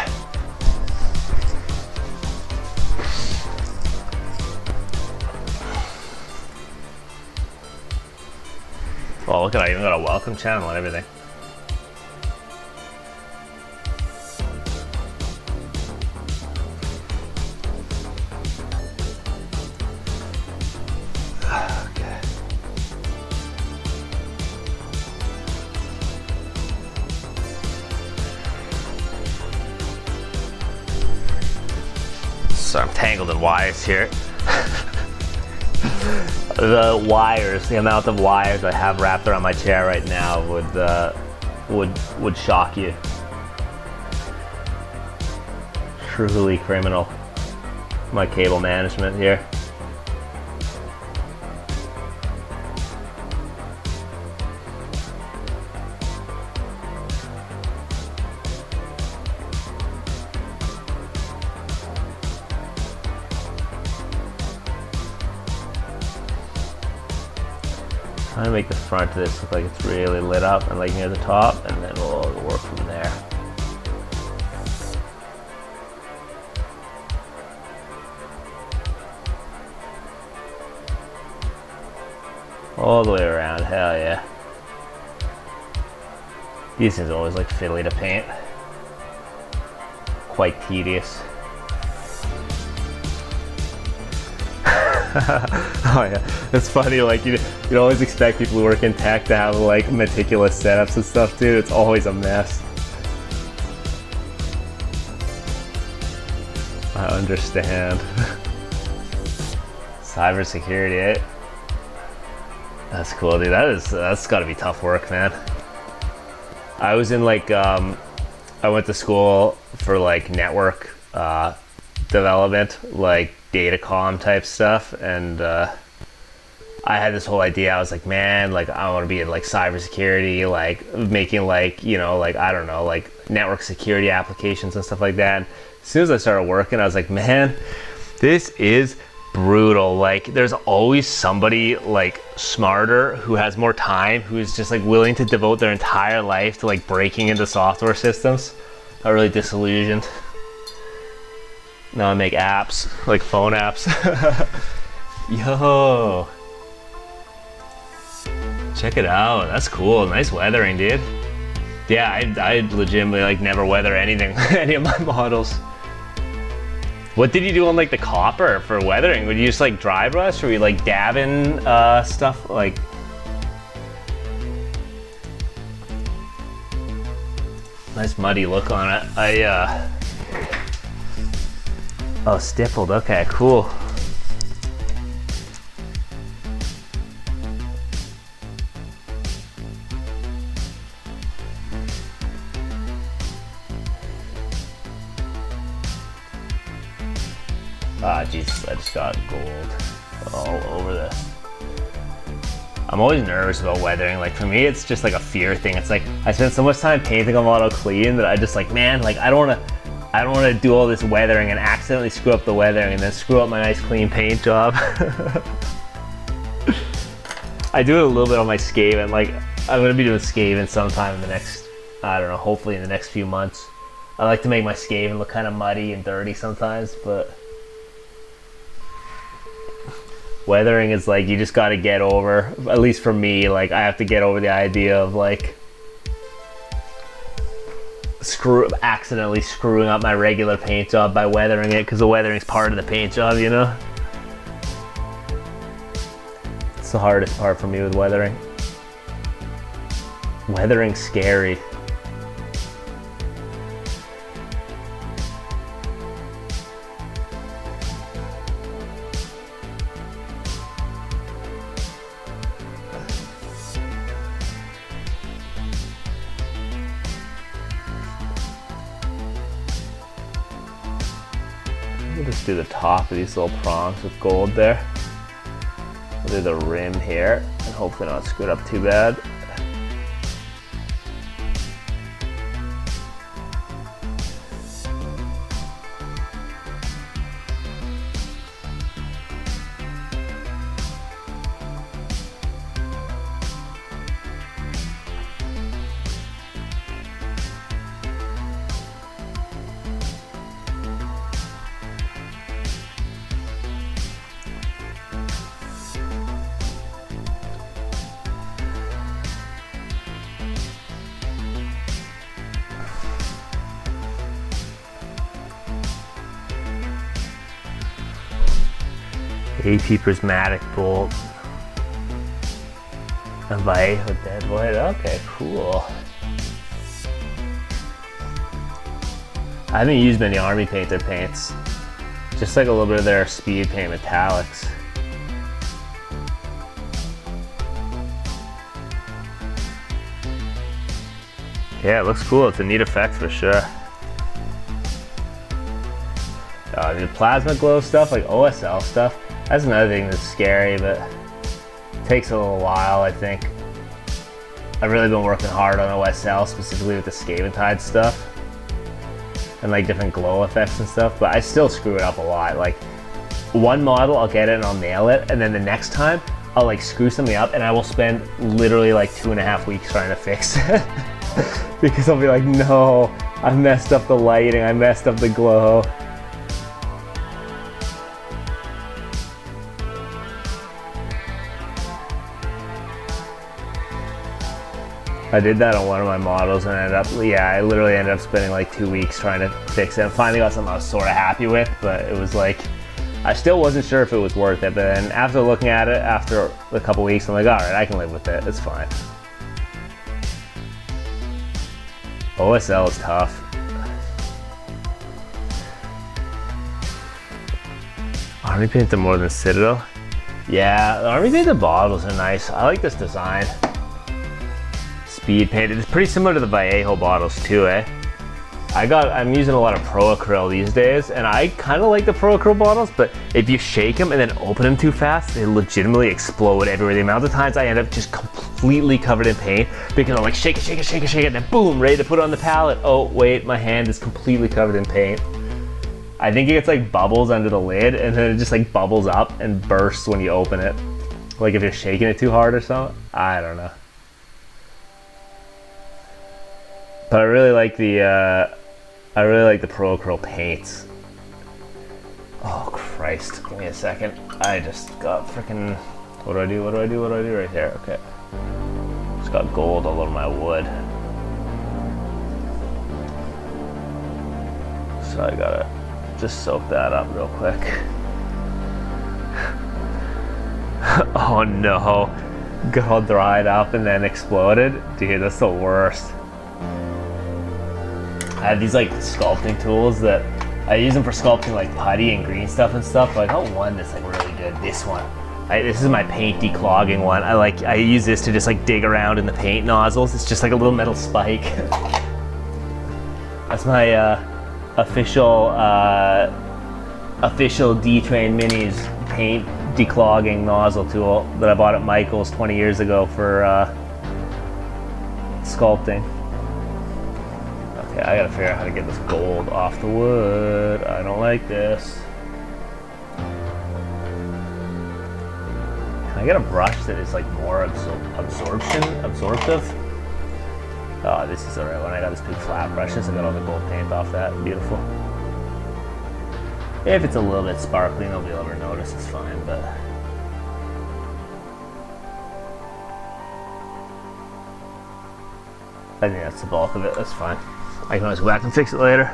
Oh, look at that, I even got a welcome channel and everything. Okay. So I'm tangled in wires here. The wires, the amount of wires I have wrapped around my chair right now would shock you. Truly criminal. My cable management here. Trying to make the front of this look like it's really lit up and like near the top, and then we'll work from there. All the way around, hell yeah. These things are always like fiddly to paint. Quite tedious. Oh yeah, it's funny, like you'd always expect people who work in tech to have like meticulous setups and stuff, dude. It's always a mess. I understand. Cybersecurity, eh? That's cool, dude. That's gotta be tough work, man. I was in like, I went to school for like network development, like datacom type stuff, and I had this whole idea. I was like, man, like I want to be in like cybersecurity, like making like, you know, like I don't know, like network security applications and stuff like that. And as soon as I started working, I was like, man, this is brutal. Like there's always somebody like smarter who has more time, who is just like willing to devote their entire life to like breaking into software systems. I'm really disillusioned. Now I make apps, like phone apps. Yo. Check it out, that's cool. Nice weathering, dude. Yeah, I legitimately like never weather anything, any of my models. What did you do on like the copper for weathering? Would you just like dry brush, or were you like dabbing stuff like? Nice muddy look on it. Oh, stippled. Okay, cool. Ah, Jesus, I just got gold all over this. I'm always nervous about weathering. Like for me, it's just like a fear thing. It's like I spend so much time painting a model clean that I just like, man, like I don't want to do all this weathering and accidentally screw up the weathering and then screw up my nice clean paint job. I do it a little bit on my Skaven. Like I'm gonna be doing Skaven sometime in the next, I don't know, hopefully in the next few months. I like to make my Skaven look kind of muddy and dirty sometimes, but weathering is like, you just got to get over, at least for me, like I have to get over the idea of like accidentally screwing up my regular paint job by weathering it, because the weathering is part of the paint job, you know? It's the hardest part for me with weathering. Weathering's scary. We'll just do the top of these little prongs with gold there. We'll do the rim here and hopefully not screw it up too bad. AP Prismatic Bolt. A Vice with Dead White. Okay, cool. I haven't used many Army Painter paints. Just like a little bit of their Speed Paint Metallics. Yeah, it looks cool. It's a neat effect for sure. The plasma glow stuff, like OSL stuff, that's another thing that's scary, but it takes a little while, I think. I've really been working hard on OSL, specifically with the Skaven stuff and like different glow effects and stuff, but I still screw it up a lot. Like one model, I'll get it and I'll nail it, and then the next time I'll like screw something up and I will spend literally like 2.5 weeks trying to fix it. Because I'll be like, no, I messed up the lighting, I messed up the glow. I did that on one of my models and I literally ended up spending like 2 weeks trying to fix it. And finally got something I was sort of happy with, but it was like, I still wasn't sure if it was worth it. But then after looking at it, after a couple weeks, I'm like, all right, I can live with it, it's fine. OSL is tough. Army Painter more than Citadel? Yeah, the Army Painter bottles are nice. I like this design. Speed painted. It's pretty similar to the Vallejo bottles too, eh? I'm using a lot of Pro Acryl these days, and I kind of like the Pro Acryl bottles, but if you shake them and then open them too fast, they legitimately explode everywhere. The amount of times I end up just completely covered in paint because I'm like, shake it, shake it, shake it, shake it, and then boom, ready to put it on the palette. Oh wait, my hand is completely covered in paint. I think it gets like bubbles under the lid, and then it just like bubbles up and bursts when you open it. Like if you're shaking it too hard or something. I don't know. But I really like the Pro Acryl paints. Oh Christ, give me a second. I just got freaking, what do I do right here? Okay. Just got gold all over my wood. So I gotta just soak that up real quick. Oh no, got all dried up and then exploded. Dude, that's the worst. I have these like sculpting tools that I use them for sculpting like putty and green stuff and stuff. But I got one that's like really good. This one. This is my paint declogging one. I use this to just like dig around in the paint nozzles. It's just like a little metal spike. That's my official D-Train Minis paint declogging nozzle tool that I bought at Michael's 20 years ago for sculpting. Okay, I gotta figure out how to get this gold off the wood. I don't like this. I got a brush that is like more absorptive. Oh, this is alright. When I got this big flat brush, I got all the gold paint off that. Beautiful. If it's a little bit sparkly, nobody will ever notice. It's fine, but I think that's the bulk of it. That's fine. I can always go back and fix it later.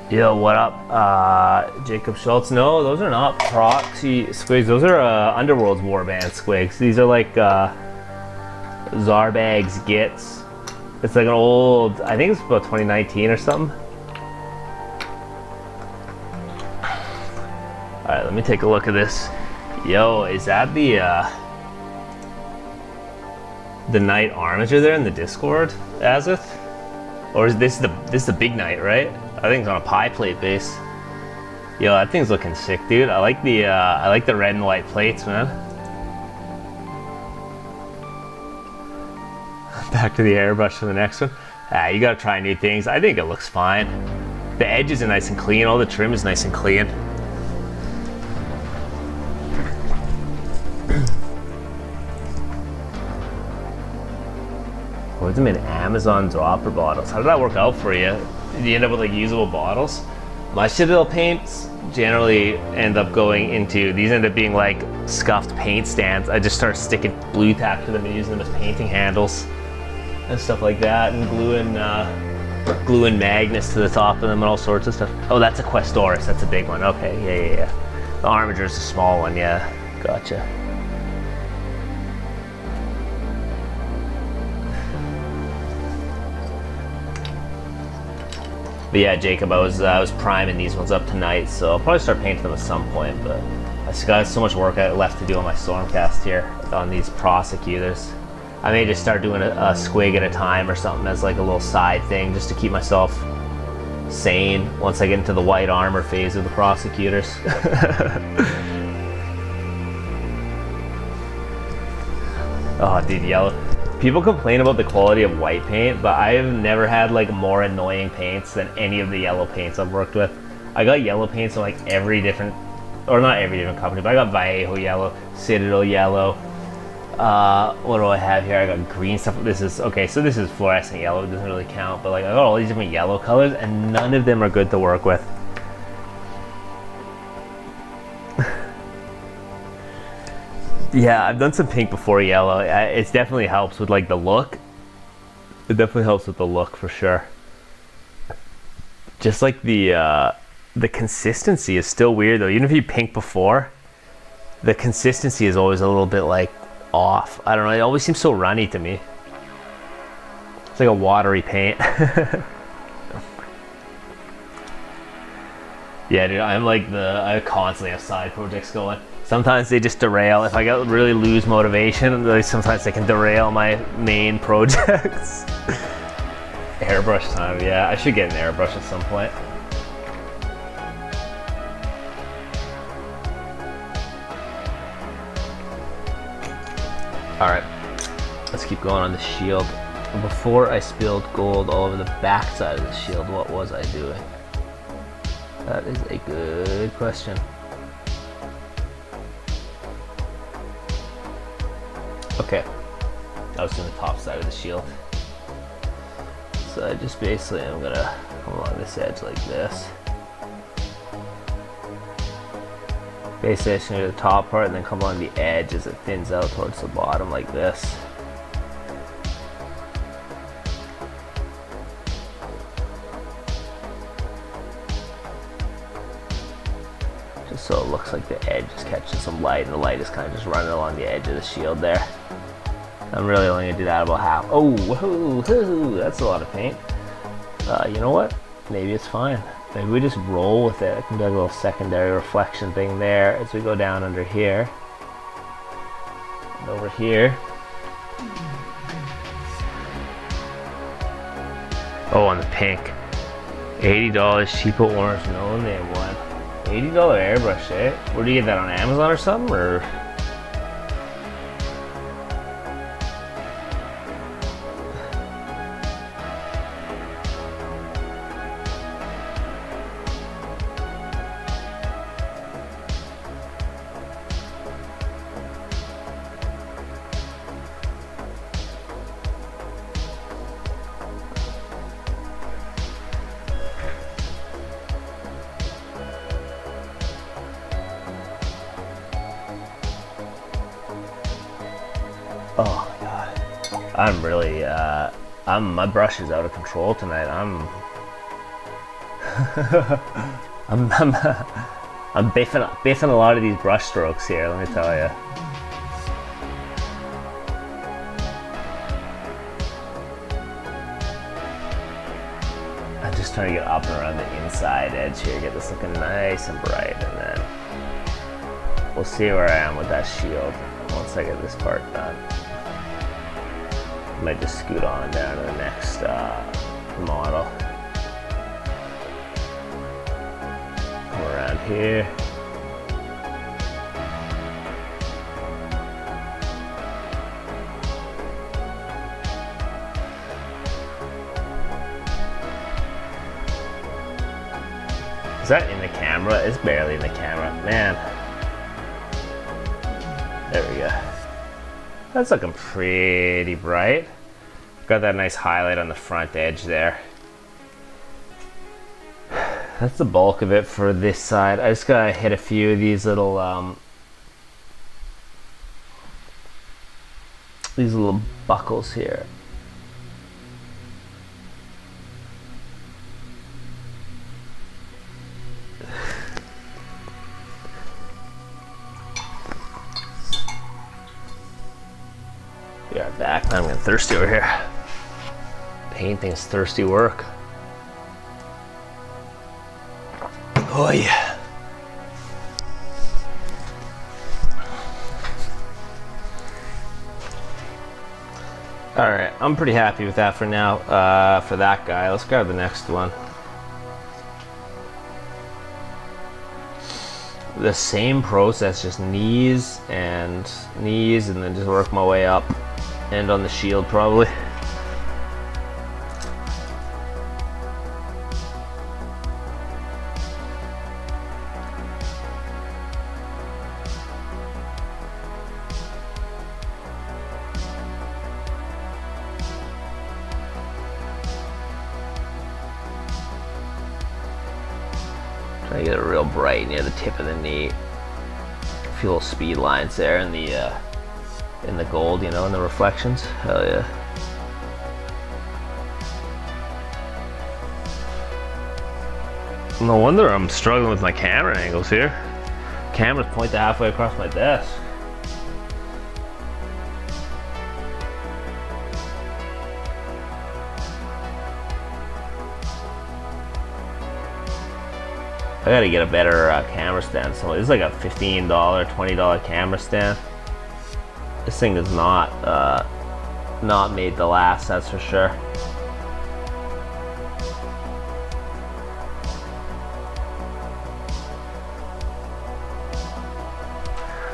Yo, what up, Jacob Schultz? No, those are not proxy squigs. Those are Underworld's Warband squigs. These are like Zarbag's Gits. It's like an old, I think it's about 2019 or something. Alright, let me take a look at this. Yo, is that the Knight Armature there in the Discord, Azith? Or is this the big Knight, right? I think it's on a pie plate base. Yo, that thing's looking sick, dude. I like the red and white plates, man. Back to the airbrush for the next one. You gotta try new things. I think it looks fine. The edges are nice and clean. All the trim is nice and clean. What's them in Amazon dropper bottles? How did that work out for you? Did you end up with like usable bottles? My Citadel paints generally end up going into, these end up being like scuffed paint stands. I just start sticking blue tack to them and using them as painting handles and stuff like that, and gluing magnets to the top of them and all sorts of stuff. Oh, that's a Questoris. That's a big one. Okay, yeah. The Armature is a small one. Yeah, gotcha. But yeah, Jacob, I was priming these ones up tonight, so I'll probably start painting them at some point, but I just got so much work left to do on my Stormcast here on these prosecutors. I may just start doing a squig at a time or something as like a little side thing just to keep myself sane once I get into the white armor phase of the prosecutors. Oh, dude, yellow. People complain about the quality of white paint, but I have never had like more annoying paints than any of the yellow paints I've worked with. I got yellow paints on like every different, or not every different company, but I got Vallejo yellow, Citadel yellow. What do I have here? I got green stuff. This is, okay, so this is fluorescent yellow. It doesn't really count, but like I got all these different yellow colors and none of them are good to work with. Yeah, I've done some pink before yellow. It definitely helps with like the look. It definitely helps with the look for sure. Just like the consistency is still weird though. Even if you pink before, the consistency is always a little bit like off. I don't know, it always seems so runny to me. It's like a watery paint. Yeah, dude, I constantly have side projects going. Sometimes they just derail. If I really lose motivation, sometimes they can derail my main projects. Airbrush time, yeah. I should get an airbrush at some point. Alright, let's keep going on the shield. Before I spilled gold all over the back side of the shield, what was I doing? That is a good question. Okay, I was doing the top side of the shield. So I just basically am gonna come along this edge like this. Basically, I'm gonna do the top part and then come along the edge as it thins out towards the bottom like this. so it looks like the edge is catching some light, and the light is kind of just running along the edge of the shield there. I'm really only going to do that about half. Oh, woohoo, that's a lot of paint. You know what? Maybe it's fine. Maybe we just roll with it. I can do a little secondary reflection thing there as we go down under here. And over here. Oh, on the pink. $80 cheapo orange, no name one. $80 airbrush, eh? Where do you get that, on Amazon or something, or? Oh my god, I'm really, my brush is out of control tonight. I'm biffing a lot of these brush strokes here, let me tell you. I'm just trying to get up and around the inside edge here, get this looking nice and bright, and then we'll see where I am with that shield once I get this part done. Might just scoot on down to the next model. Come around here. Is that in the camera? It's barely in the camera, man. There we go. That's looking pretty bright. Got that nice highlight on the front edge there. That's the bulk of it for this side. I just gotta hit a few of these little buckles here. We are back. I'm getting thirsty over here. Painting's thirsty work. Oh yeah. All right, I'm pretty happy with that for now. For that guy, let's grab the next one. The same process, just knees and then just work my way up. End on the shield probably. Trying to get it real bright near the tip of the knee. A few little speed lines there in the gold, you know, in the reflections. Hell yeah. No wonder I'm struggling with my camera angles here. Camera's pointed halfway across my desk. I gotta get a better camera stand. So this is like a $15, $20 camera stand. This thing is not made to last, that's for sure.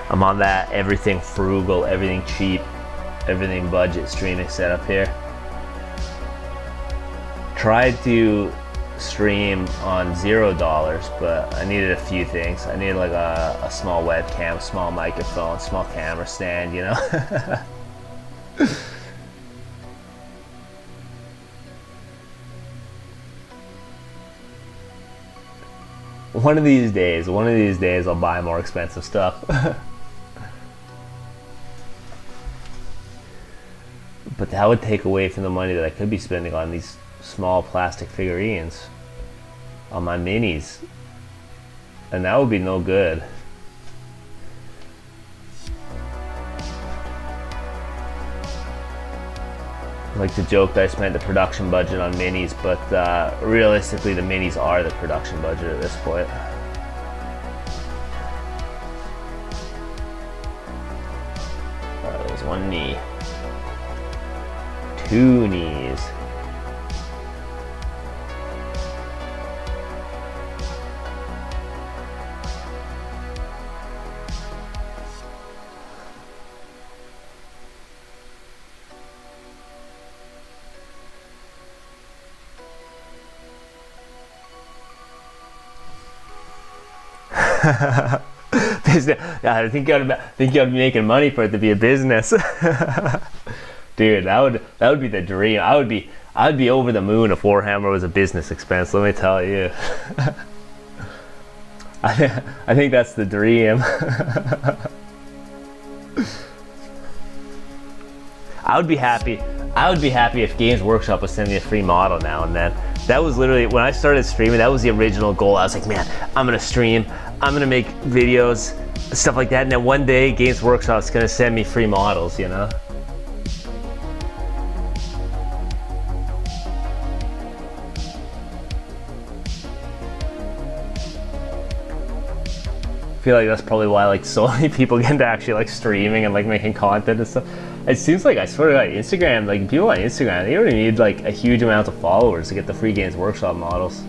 I'm on that everything frugal, everything cheap, everything budget streaming setup here. Tried to stream on $0, but I needed a few things. I needed like a small webcam, small microphone, small camera stand, you know. One of these days I'll buy more expensive stuff. But that would take away from the money that I could be spending on these small plastic figurines, on my minis. and that would be no good. I like to joke that I spent the production budget on minis, but realistically the minis are the production budget at this point. There's one knee. Two knees. I think you ought to be making money for it to be a business. Dude, that would be the dream. I'd be over the moon if Warhammer was a business expense, let me tell you. I think that's the dream. I would be happy if Games Workshop was sending me a free model now and then. That was literally, when I started streaming, that was the original goal. I was like, man, I'm gonna stream, I'm gonna make videos, stuff like that, and then one day Games Workshop's gonna send me free models, you know? I feel like that's probably why like so many people get into actually like streaming and like making content and stuff. It seems like, I swear to God, Instagram, like people on Instagram, they don't even need like a huge amount of followers to get the free Games Workshop models.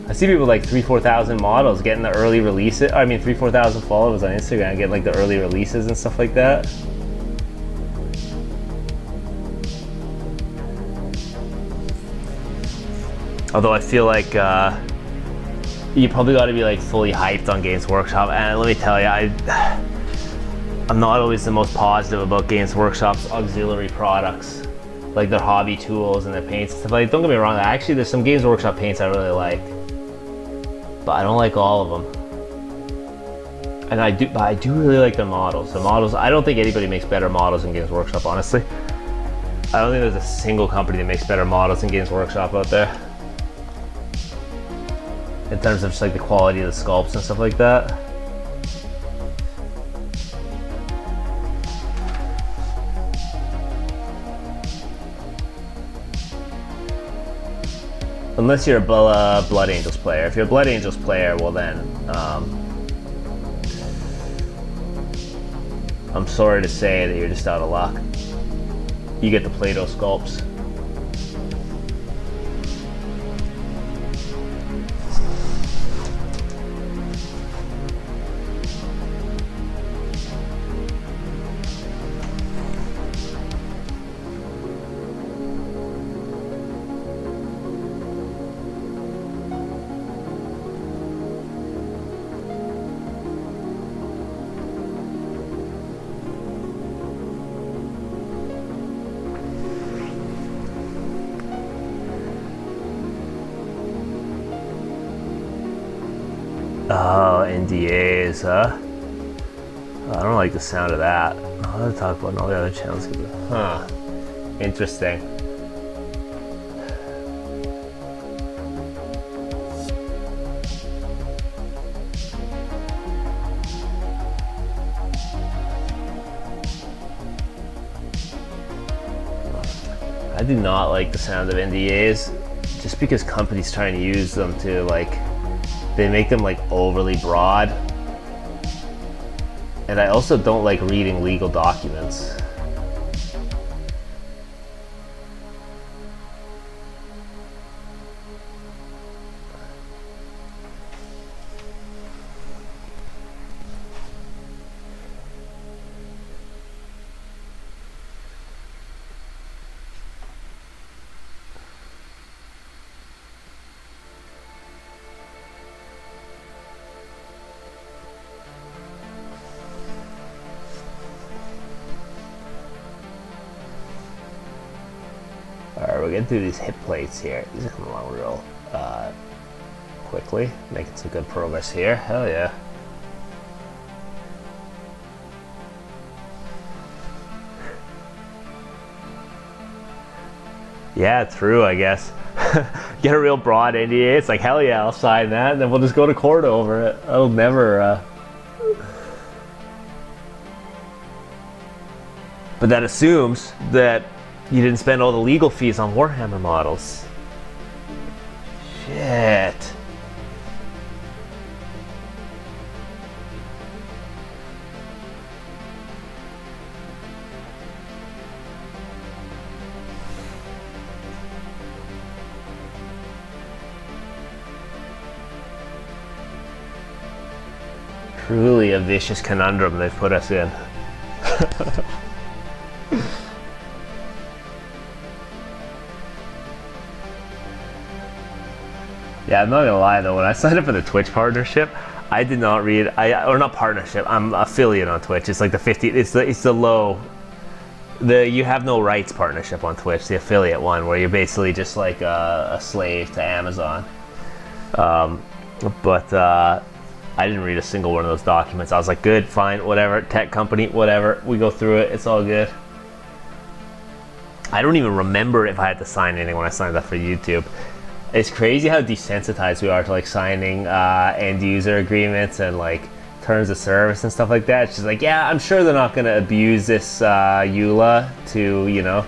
I see people like 3,000-4,000 models getting the early releases. I mean 3,000-4,000 followers on Instagram getting like the early releases and stuff like that. Although I feel like you probably got to be like fully hyped on Games Workshop, and let me tell you, I'm not always the most positive about Games Workshop's auxiliary products, like their hobby tools and their paints and stuff. Like, don't get me wrong, actually there's some Games Workshop paints I really like, but I don't like all of them. And I do really like their models. The models, I don't think anybody makes better models than Games Workshop, honestly. I don't think there's a single company that makes better models than Games Workshop out there, in terms of just like the quality of the sculpts and stuff like that. Unless you're a Blood Angels player. If you're a Blood Angels player, well then, I'm sorry to say that you're just out of luck. You get the Play-Doh sculpts. Oh, NDAs, huh? I don't like the sound of that. I'll have to talk about all the other channels. Huh. Interesting. I do not like the sound of NDAs, just because companies trying to use them to like, they make them like overly broad. And I also don't like reading legal documents. Alright, we're getting through these hip plates here. These are coming along real quickly. Making some good progress here. Hell yeah. Yeah, true, I guess. Get a real broad NDA. It's like, hell yeah, I'll sign that, and then we'll just go to court over it. I'll never. But that assumes that you didn't spend all the legal fees on Warhammer models. Shit. Truly a vicious conundrum they've put us in. Yeah, I'm not gonna lie though, when I signed up for the Twitch partnership, I did not read, or not partnership, I'm affiliate on Twitch. It's like the 50, it's the low, you have no rights partnership on Twitch, the affiliate one, where you're basically just like a slave to Amazon. But I didn't read a single one of those documents. I was like, good, fine, whatever, tech company, whatever, we go through it, it's all good. I don't even remember if I had to sign anything when I signed up for YouTube. It's crazy how desensitized we are to like signing end user agreements and like terms of service and stuff like that. It's just like, yeah, I'm sure they're not gonna abuse this EULA to, you know,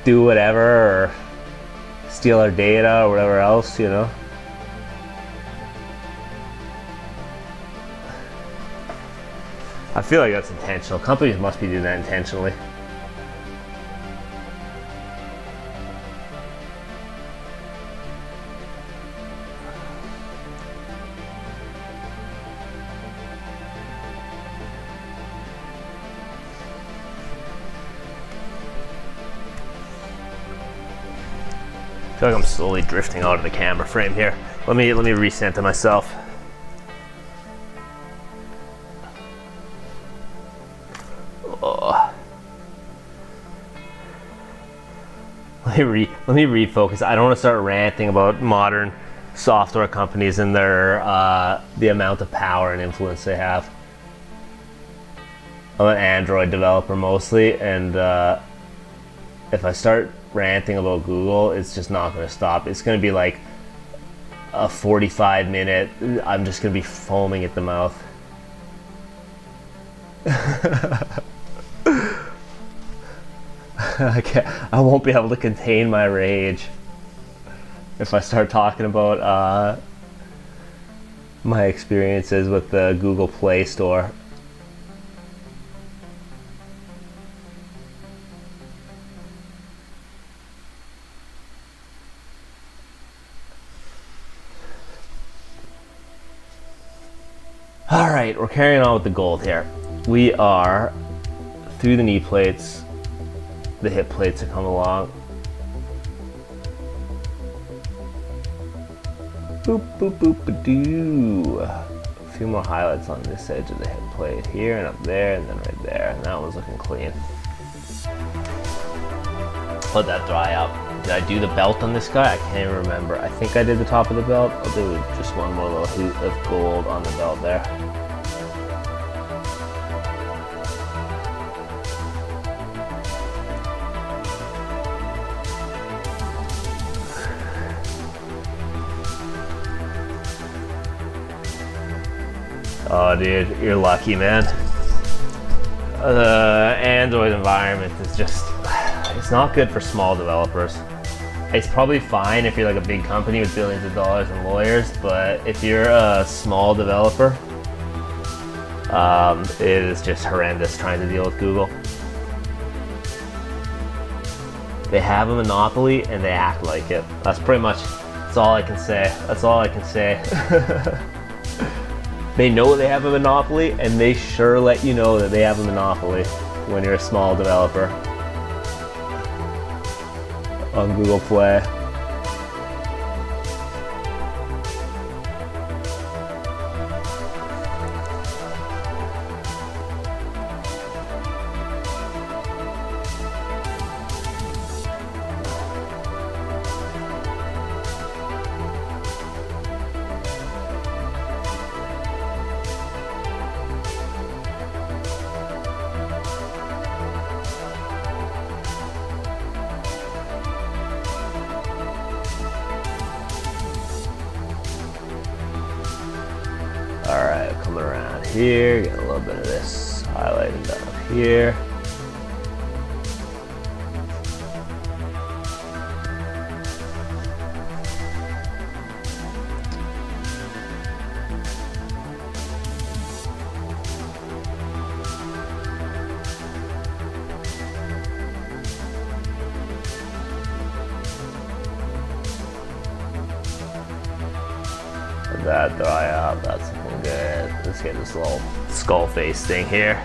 do whatever or steal our data or whatever else, you know. I feel like that's intentional. Companies must be doing that intentionally. I feel like I'm slowly drifting out of the camera frame here. Let me recenter myself. Oh. Let me refocus. I don't want to start ranting about modern software companies and their the amount of power and influence they have. I'm an Android developer mostly, and if I start ranting about Google, it's just not going to stop. It's going to be like a 45-minute, I'm just going to be foaming at the mouth. I won't be able to contain my rage if I start talking about my experiences with the Google Play Store. Alright, we're carrying on with the gold here. We are through the knee plates. The hip plates are coming along. Boop, boop, boop, ba-doo. A few more highlights on this edge of the hip plate here and up there and then right there. And that one's looking clean. Let that dry out. Did I do the belt on this guy? I can't even remember. I think I did the top of the belt. I'll do just one more little hoop of gold on the belt there. Oh dude, you're lucky, man. The Android environment is just, it's not good for small developers. It's probably fine if you're like a big company with billions of dollars and lawyers, but if you're a small developer, it is just horrendous trying to deal with Google. They have a monopoly and they act like it. That's pretty much, that's all I can say. That's all I can say. They know they have a monopoly and they sure let you know that they have a monopoly when you're a small developer on Google Play. here, get a little bit of this highlighted up here. Let that dry up, that's looking good. Let's get this little skull face thing here.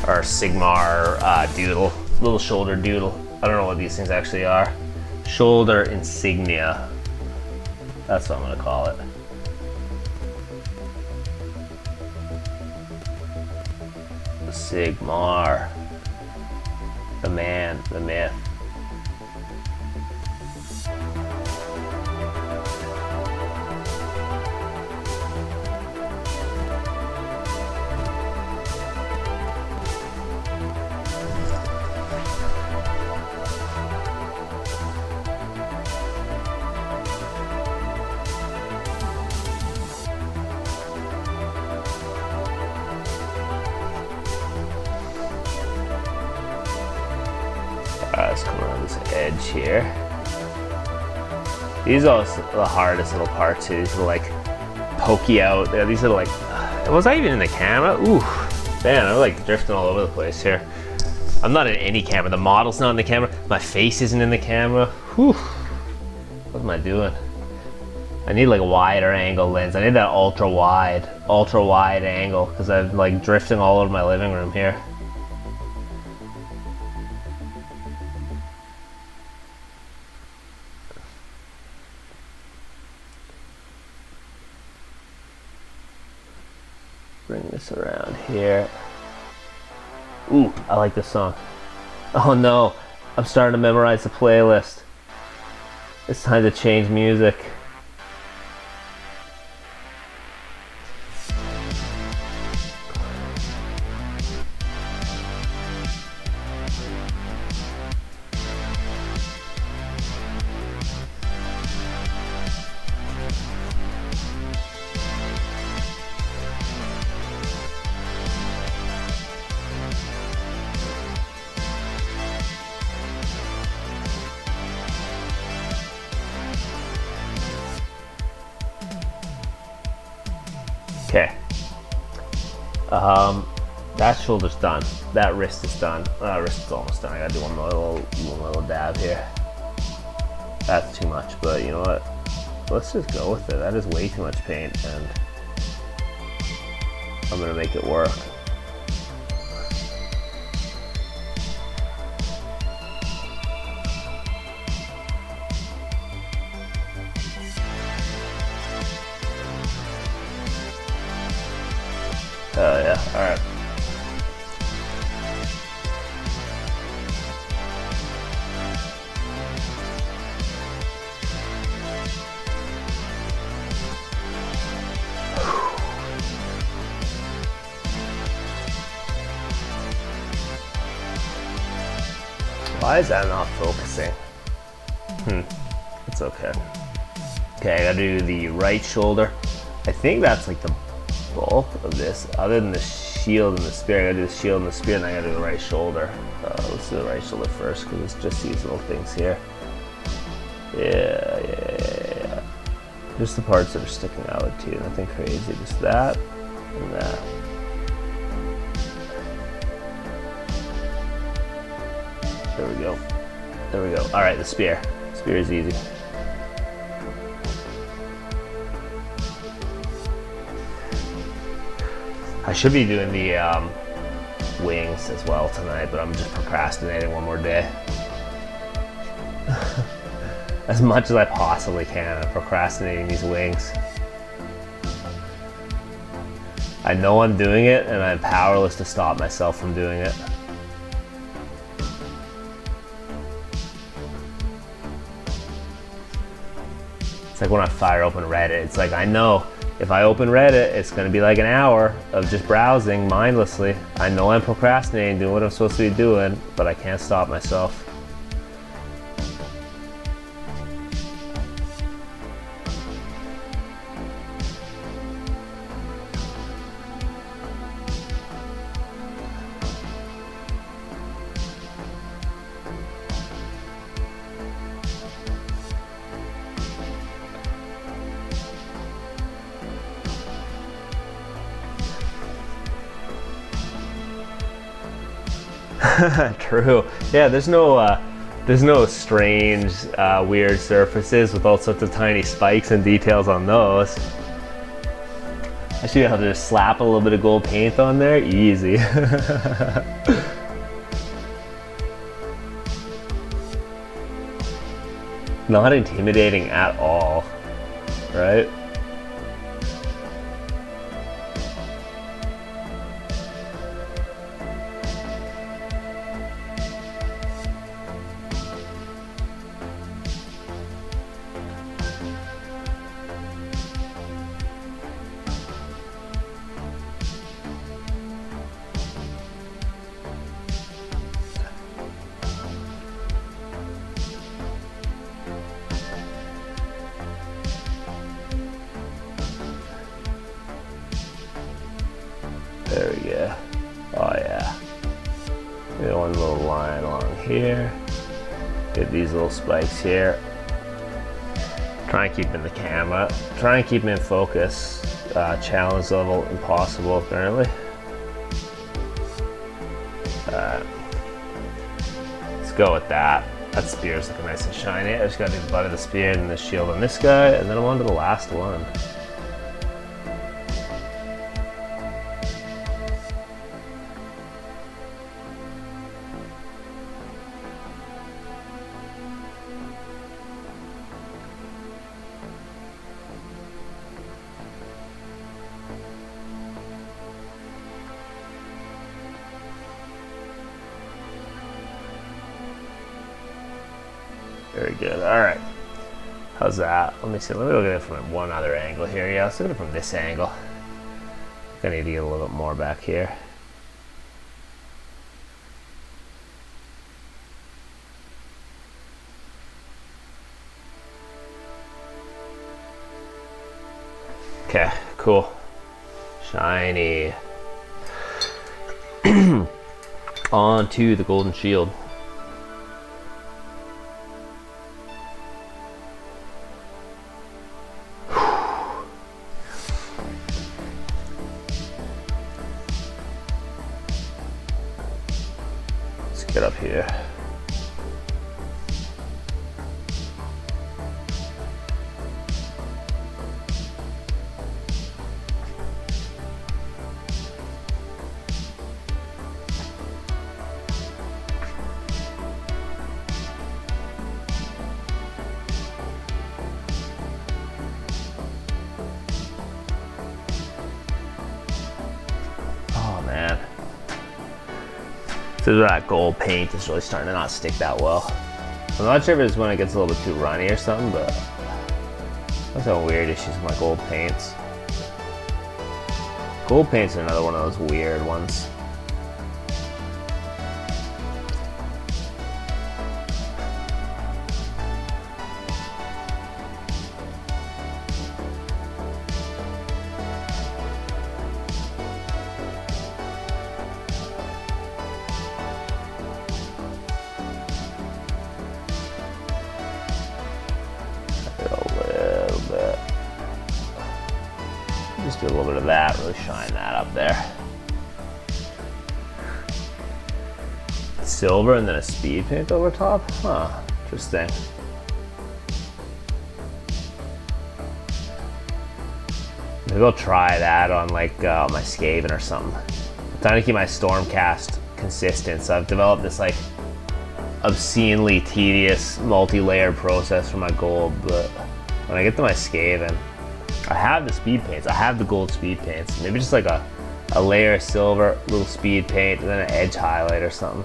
Our Sigmar doodle, little shoulder doodle. I don't know what these things actually are. Shoulder insignia. That's what I'm gonna call it. The Sigmar. The man, the myth. Let's come around this edge here. These are the hardest little parts too. These are like pokey out. These are like, was I even in the camera? Ooh, man, I'm like drifting all over the place here. I'm not in any camera. The model's not in the camera. My face isn't in the camera. Whew. What am I doing? I need like a wider angle lens. I need that ultra wide angle because I'm like drifting all over my living room here. Bring this around here. Ooh, I like this song. Oh no, I'm starting to memorize the playlist. It's time to change music. Okay. That shoulder's done. That wrist is done. Wrist is almost done. I gotta do one little dab here. That's too much, but you know what? Let's just go with it. That is way too much paint, and I'm gonna make it work. Yeah, alright. Why is that not focusing? It's okay. Okay, I gotta do the right shoulder. I think that's like the bulk of this, other than the shield and the spear. I gotta do the shield and the spear, and I gotta do the right shoulder. Let's do the right shoulder first, because it's just these little things here. Yeah. Just the parts that are sticking out too, nothing crazy, just that and that. There we go. There we go. All right, the spear. Spear is easy. I should be doing the wings as well tonight, but I'm just procrastinating one more day. As much as I possibly can, I'm procrastinating these wings. I know I'm doing it, and I'm powerless to stop myself from doing it. It's like when I fire open Reddit. It's like, I know if I open Reddit, it's gonna be like an hour of just browsing mindlessly. I know I'm procrastinating, doing what I'm supposed to be doing, but I can't stop myself. True. Yeah, there's no strange, weird surfaces with all sorts of tiny spikes and details on those. I should be able to just slap a little bit of gold paint on there, easy. Not intimidating at all, right? There we go. Oh yeah. Get one little line along here. Get these little spikes here. Try and keep in the camera. Try and keep them in focus. Challenge level impossible apparently. Let's go with that. That spear's looking nice and shiny. I just gotta do the butt of the spear and the shield on this guy, and then I'm on to the last one. Very good. All right. How's that? Let me see. Let me look at it from one other angle here. Yeah, let's look at it from this angle. I need to get a little bit more back here. Okay, cool. Shiny. On to the golden shield. Let's get up here. Oh man. This is where that gold paint is really starting to not stick that well. I'm not sure if it's when it gets a little bit too runny or something, but that's some weird issues with my gold paints. Gold paints are another one of those weird ones. Just do a little bit of that, really shine that up there. Silver and then a speed paint over top? Huh, interesting. Maybe I'll try that on like my Skaven or something. I'm trying to keep my Stormcast consistent, so I've developed this like obscenely tedious multi-layered process for my gold, but when I get to my Skaven, I have the speed paints, I have the gold speed paints. Maybe just like a layer of silver, little speed paint, and then an edge highlight or something.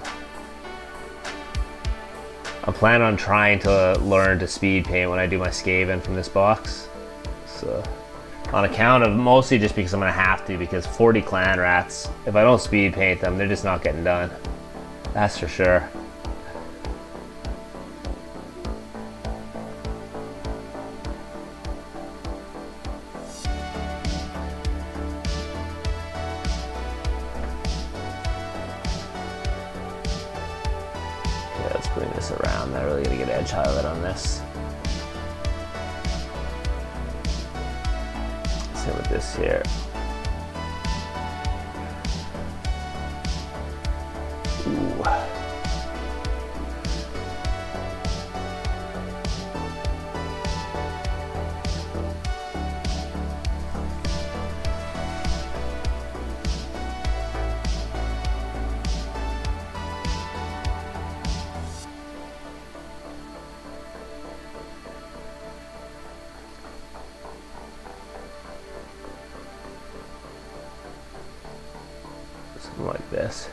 I'm planning on trying to learn to speed paint when I do my Skaven from this box. So, on account of mostly just because I'm gonna have to, because 40 clan rats, if I don't speed paint them, they're just not getting done. That's for sure. Let's bring this around. I really gotta get edge highlight on this. Same with this here. Ooh. Something like this.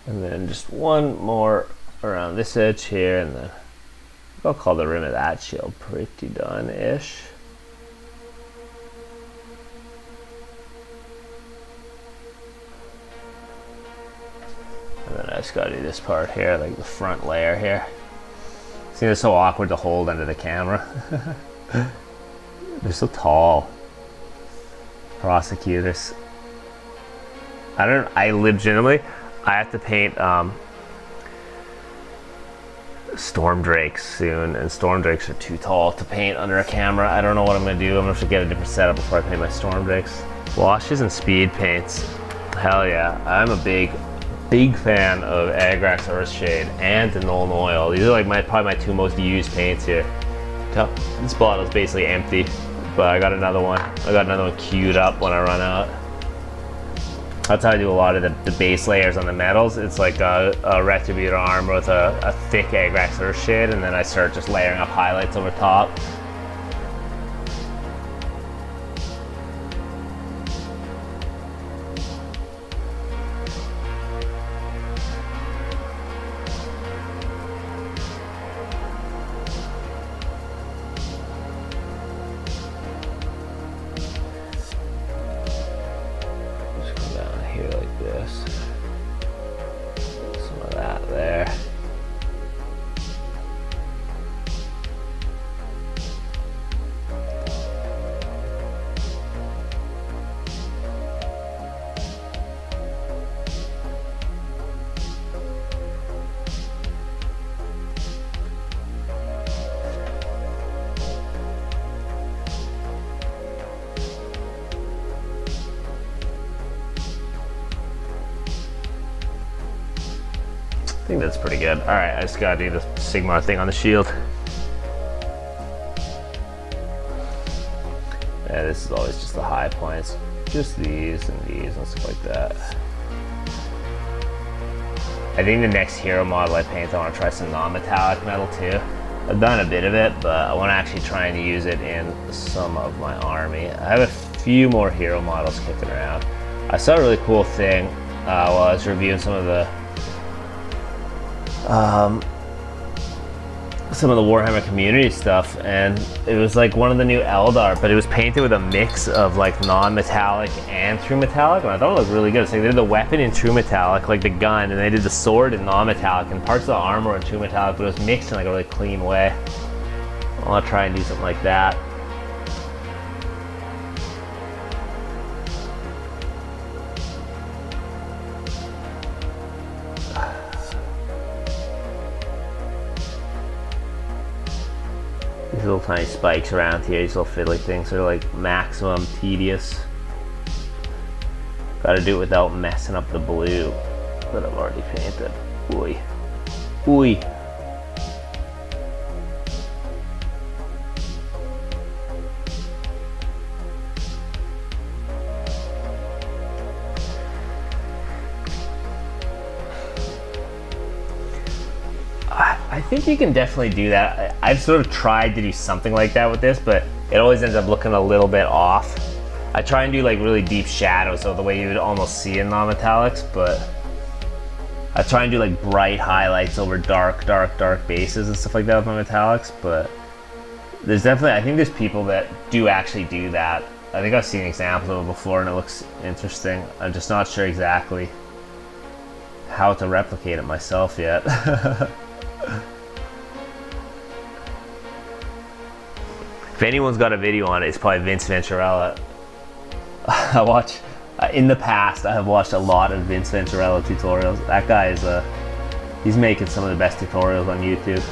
And then just one more around this edge here, and then I'll call the rim of that shield pretty done-ish. And then I just gotta do this part here, like the front layer here. See, they're so awkward to hold under the camera. They're so tall. Prosecutors. I legitimately, I have to paint storm drakes soon, and storm drakes are too tall to paint under a camera. I don't know what I'm gonna do. I'm gonna have to get a different setup before I paint my storm drakes. Washes and speed paints. Hell yeah. I'm a big fan of Agrax Earthshade and the Nuln Oil. These are like probably my two most used paints here. This bottle's basically empty, but I got another one. I got another one queued up when I run out. That's how I do a lot of the base layers on the metals. It's like a Retributor armor with a thick Agrax Earthshade, and then I start just layering up highlights over top. Some of that there. I think that's pretty good. All right, I just gotta do the sigmar thing on the shield. Yeah, this is always just the high points. Just these and stuff like that. I think the next hero model I paint, I want to try some non-metallic metal too. I've done a bit of it, but I want to actually try and use it in some of my army. I have a few more hero models kicking around. I saw a really cool thing while I was reviewing some of the Warhammer community stuff, and it was like one of the new Eldar, but it was painted with a mix of like non-metallic and true metallic, and I thought it looked really good. It's like they did the weapon in true metallic, like the gun, and they did the sword in non-metallic, and parts of the armor were in true metallic, but it was mixed in like a really clean way. I want to try and do something like that. These little tiny spikes around here, these little fiddly things are like maximum tedious. Gotta do it without messing up the blue that I've already painted. Ooh. Ooh. I think you can definitely do that. I've sort of tried to do something like that with this, but it always ends up looking a little bit off. I try and do like really deep shadows, so the way you would almost see in non-metallics, but I try and do like bright highlights over dark bases and stuff like that with my metallics, but there's definitely, I think there's people that do actually do that. I think I've seen examples of it before and it looks interesting. I'm just not sure exactly how to replicate it myself yet. If anyone's got a video on it, it's probably Vince Venturella. I watch, In the past, I have watched a lot of Vince Venturello tutorials. That guy is he's making some of the best tutorials on YouTube.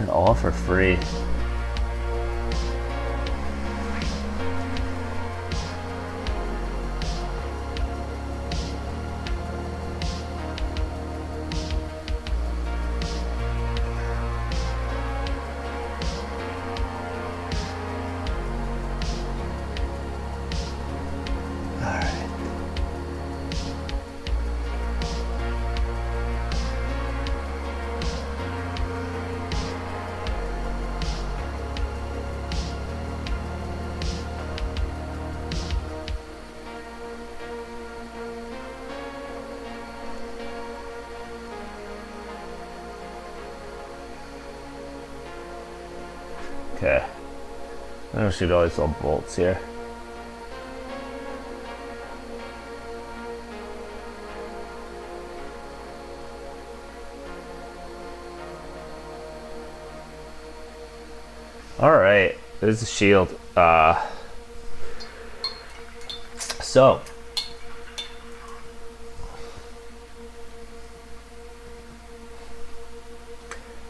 And all for free. Okay, I'm gonna shoot all these little bolts here. All right, there's the shield. So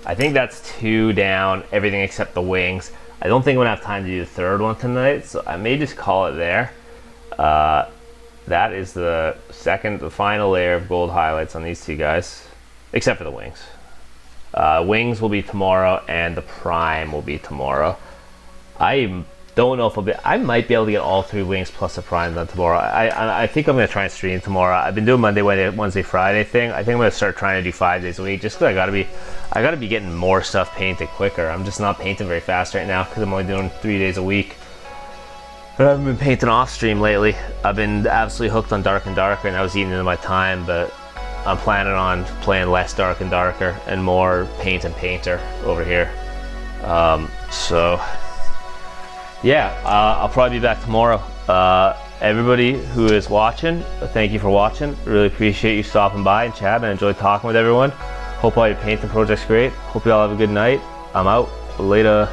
I think that's 2 down, everything except the wings. I don't think I'm gonna have time to do the third one tonight, so I may just call it there. That is the final layer of gold highlights on these 2 guys, except for the wings. Wings will be tomorrow, and the prime will be tomorrow. I don't know if I might be able to get all 3 wings plus a prime done tomorrow. I think I'm gonna try and stream tomorrow. I've been doing Monday, Wednesday, Friday thing. I think I'm gonna start trying to do 5 days a week, just because I gotta be getting more stuff painted quicker. I'm just not painting very fast right now because I'm only doing 3 days a week. I haven't been painting off stream lately. I've been absolutely hooked on Dark and Darker, and I was eating into my time, but I'm planning on playing less Dark and Darker and more Paint and Painter over here. So yeah, I'll probably be back tomorrow. Everybody who is watching, thank you for watching. Really appreciate you stopping by and chatting. I enjoyed talking with everyone. Hope all your painting project's great. Hope you all have a good night. I'm out. Later.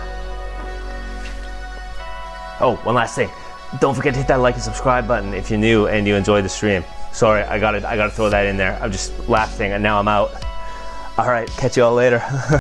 Oh, one last thing. Don't forget to hit that like and subscribe button if you're new and you enjoyed the stream. Sorry, I gotta throw that in there. I'm just last thing, and now I'm out. All right, catch you all later.